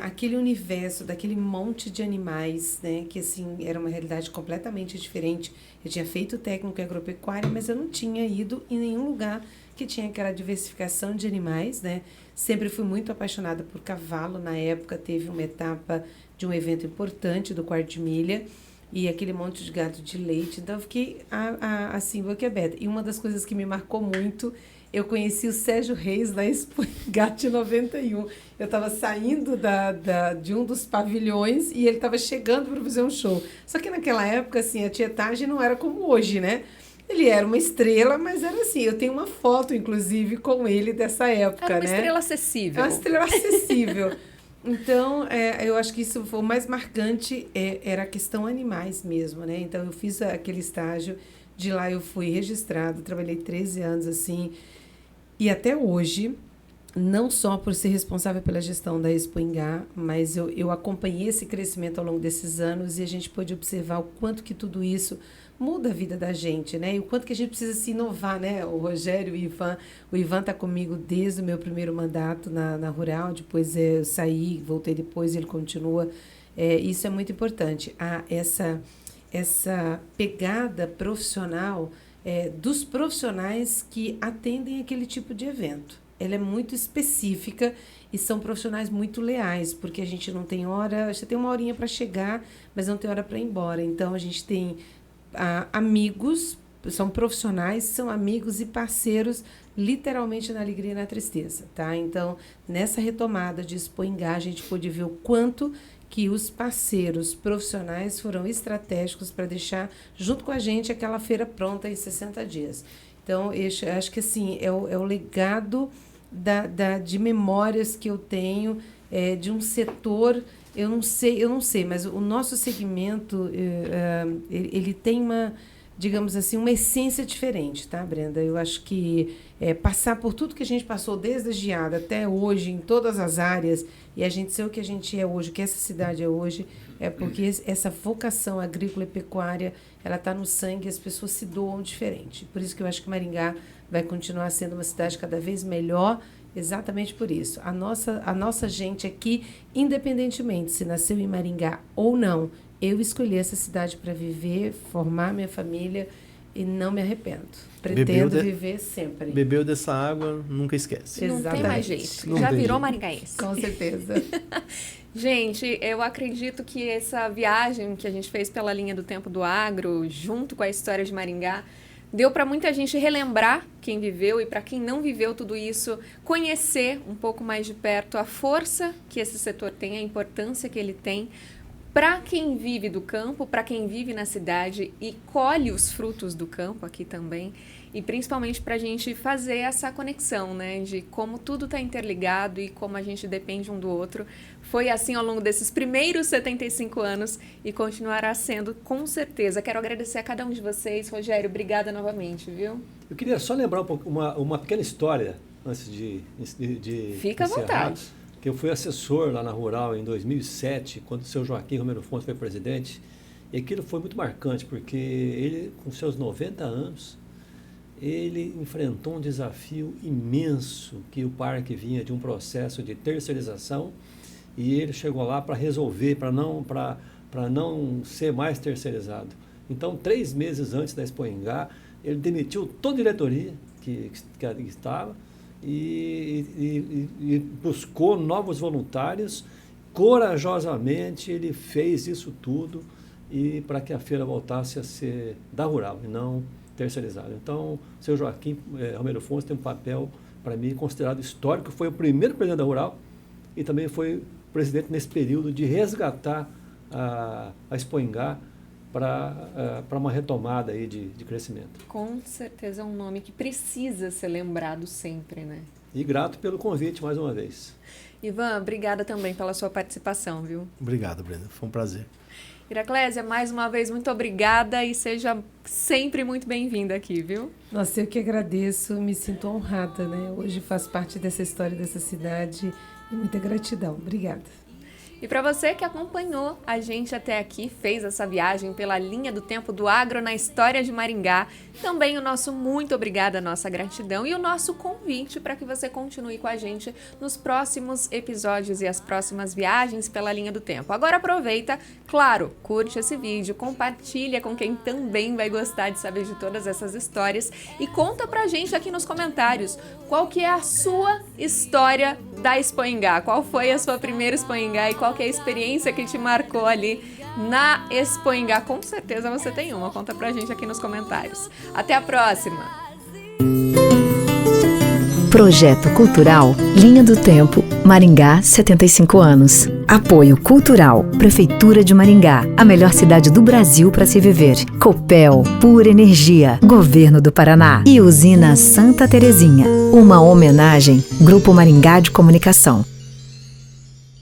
Aquele universo daquele monte de animais, né? Que assim era uma realidade completamente diferente. Eu tinha feito técnico em agropecuária, mas eu não tinha ido em nenhum lugar que tinha aquela diversificação de animais, né? Sempre fui muito apaixonada por cavalo. Na época teve uma etapa de um evento importante do Quarto de Milha e aquele monte de gado de leite. Então eu fiquei assim, boquiaberta. E uma das coisas que me marcou muito, eu conheci o Sérgio Reis na Expo Engá de 91. Eu estava saindo de um dos pavilhões e ele estava chegando para fazer um show. Só que naquela época, assim, a tietagem não era como hoje, né? Ele era uma estrela, mas era assim, eu tenho uma foto, inclusive, com ele dessa época, Era uma né? estrela acessível. É uma estrela acessível. Então, eu acho que isso foi o mais marcante, era a questão animais mesmo, né? Então, eu fiz aquele estágio, de lá eu fui registrado, trabalhei 13 anos, assim, e até hoje, não só por ser responsável pela gestão da Expo Engá, mas eu acompanhei esse crescimento ao longo desses anos e a gente pôde observar o quanto que tudo isso muda a vida da gente, né? E o quanto que a gente precisa se inovar, né? O Rogério e o Ivan tá comigo desde o meu primeiro mandato na Rural, depois eu saí, voltei depois, ele continua. Isso é muito importante. Essa pegada profissional dos profissionais que atendem aquele tipo de evento. Ela é muito específica e são profissionais muito leais, porque a gente não tem hora, a gente tem uma horinha para chegar, mas não tem hora para ir embora. Então, a gente tem amigos, são profissionais, são amigos e parceiros, literalmente na alegria e na tristeza, tá? Então, nessa retomada de Expo Engá, a gente pôde ver o quanto que os parceiros profissionais foram estratégicos para deixar, junto com a gente, aquela feira pronta em 60 dias. Então, eu acho que assim, é o legado de memórias que eu tenho, de um setor. Eu não sei, mas o nosso segmento, ele tem uma, digamos assim, uma essência diferente, tá, Brenda? Eu acho que passar por tudo que a gente passou desde a geada até hoje, em todas as áreas, e a gente ser o que a gente é hoje, o que essa cidade é hoje, é porque essa vocação agrícola e pecuária, ela está no sangue e as pessoas se doam diferente. Por isso que eu acho que Maringá vai continuar sendo uma cidade cada vez melhor. Exatamente por isso. A nossa gente aqui, independentemente se nasceu em Maringá ou não, eu escolhi essa cidade para viver, formar minha família e não me arrependo. Pretendo viver sempre. Bebeu dessa água, nunca esquece. Não Exatamente. tem mais jeito. Não Já tem virou jeito. maringaense. Com certeza. Gente, eu acredito que essa viagem que a gente fez pela linha do tempo do agro, junto com a história de Maringá, deu para muita gente relembrar quem viveu e para quem não viveu tudo isso, conhecer um pouco mais de perto a força que esse setor tem, a importância que ele tem para quem vive do campo, para quem vive na cidade e colhe os frutos do campo aqui também, e principalmente para a gente fazer essa conexão, né, de como tudo está interligado e como a gente depende um do outro. Foi assim ao longo desses primeiros 75 anos e continuará sendo com certeza. Quero agradecer a cada um de vocês. Rogério, obrigada novamente, viu? Eu queria só lembrar uma pequena história antes de Fica à encerrar, vontade. que eu fui assessor lá na Rural em 2007, quando o seu Joaquim Romero Fontes foi presidente, e aquilo foi muito marcante, porque ele, com seus 90 anos, ele enfrentou um desafio imenso, que o parque vinha de um processo de terceirização, e ele chegou lá para resolver, para não ser mais terceirizado. Então, 3 meses antes da Expo Engá, ele demitiu toda a diretoria que estava e buscou novos voluntários. Corajosamente, ele fez isso tudo e para que a feira voltasse a ser da Rural e não terceirizada. Então, o seu Joaquim Romero Fontes tem um papel, para mim, considerado histórico. Foi o primeiro presidente da Rural e também foi presidente nesse período de resgatar a Expo Ingá para uma retomada aí de crescimento. Com certeza é um nome que precisa ser lembrado sempre, né? E grato pelo convite mais uma vez. Ivan, obrigada também pela sua participação, viu? Obrigado, Brenda. Foi um prazer. Iraclésia, mais uma vez, muito obrigada e seja sempre muito bem-vinda aqui, viu? Nossa, eu que agradeço, me sinto honrada, né? Hoje faço parte dessa história dessa cidade e muita gratidão. Obrigada. E para você que acompanhou a gente até aqui, fez essa viagem pela linha do tempo do agro na história de Maringá, também o nosso muito obrigada, a nossa gratidão e o nosso convite para que você continue com a gente nos próximos episódios e as próximas viagens pela linha do tempo. Agora aproveita, claro, curte esse vídeo, compartilha com quem também vai gostar de saber de todas essas histórias e conta pra gente aqui nos comentários qual que é a sua história da Expo Ingá, qual foi a sua primeira Expo Ingá e qual que é a experiência que te marcou ali na Expo Ingá. Com certeza você tem uma, conta pra gente aqui nos comentários. Até a próxima! Projeto Cultural Linha do Tempo, Maringá, 75 anos. Apoio Cultural, Prefeitura de Maringá, a melhor cidade do Brasil para se viver. Copel, Pura Energia, Governo do Paraná e Usina Santa Terezinha. Uma homenagem, Grupo Maringá de Comunicação.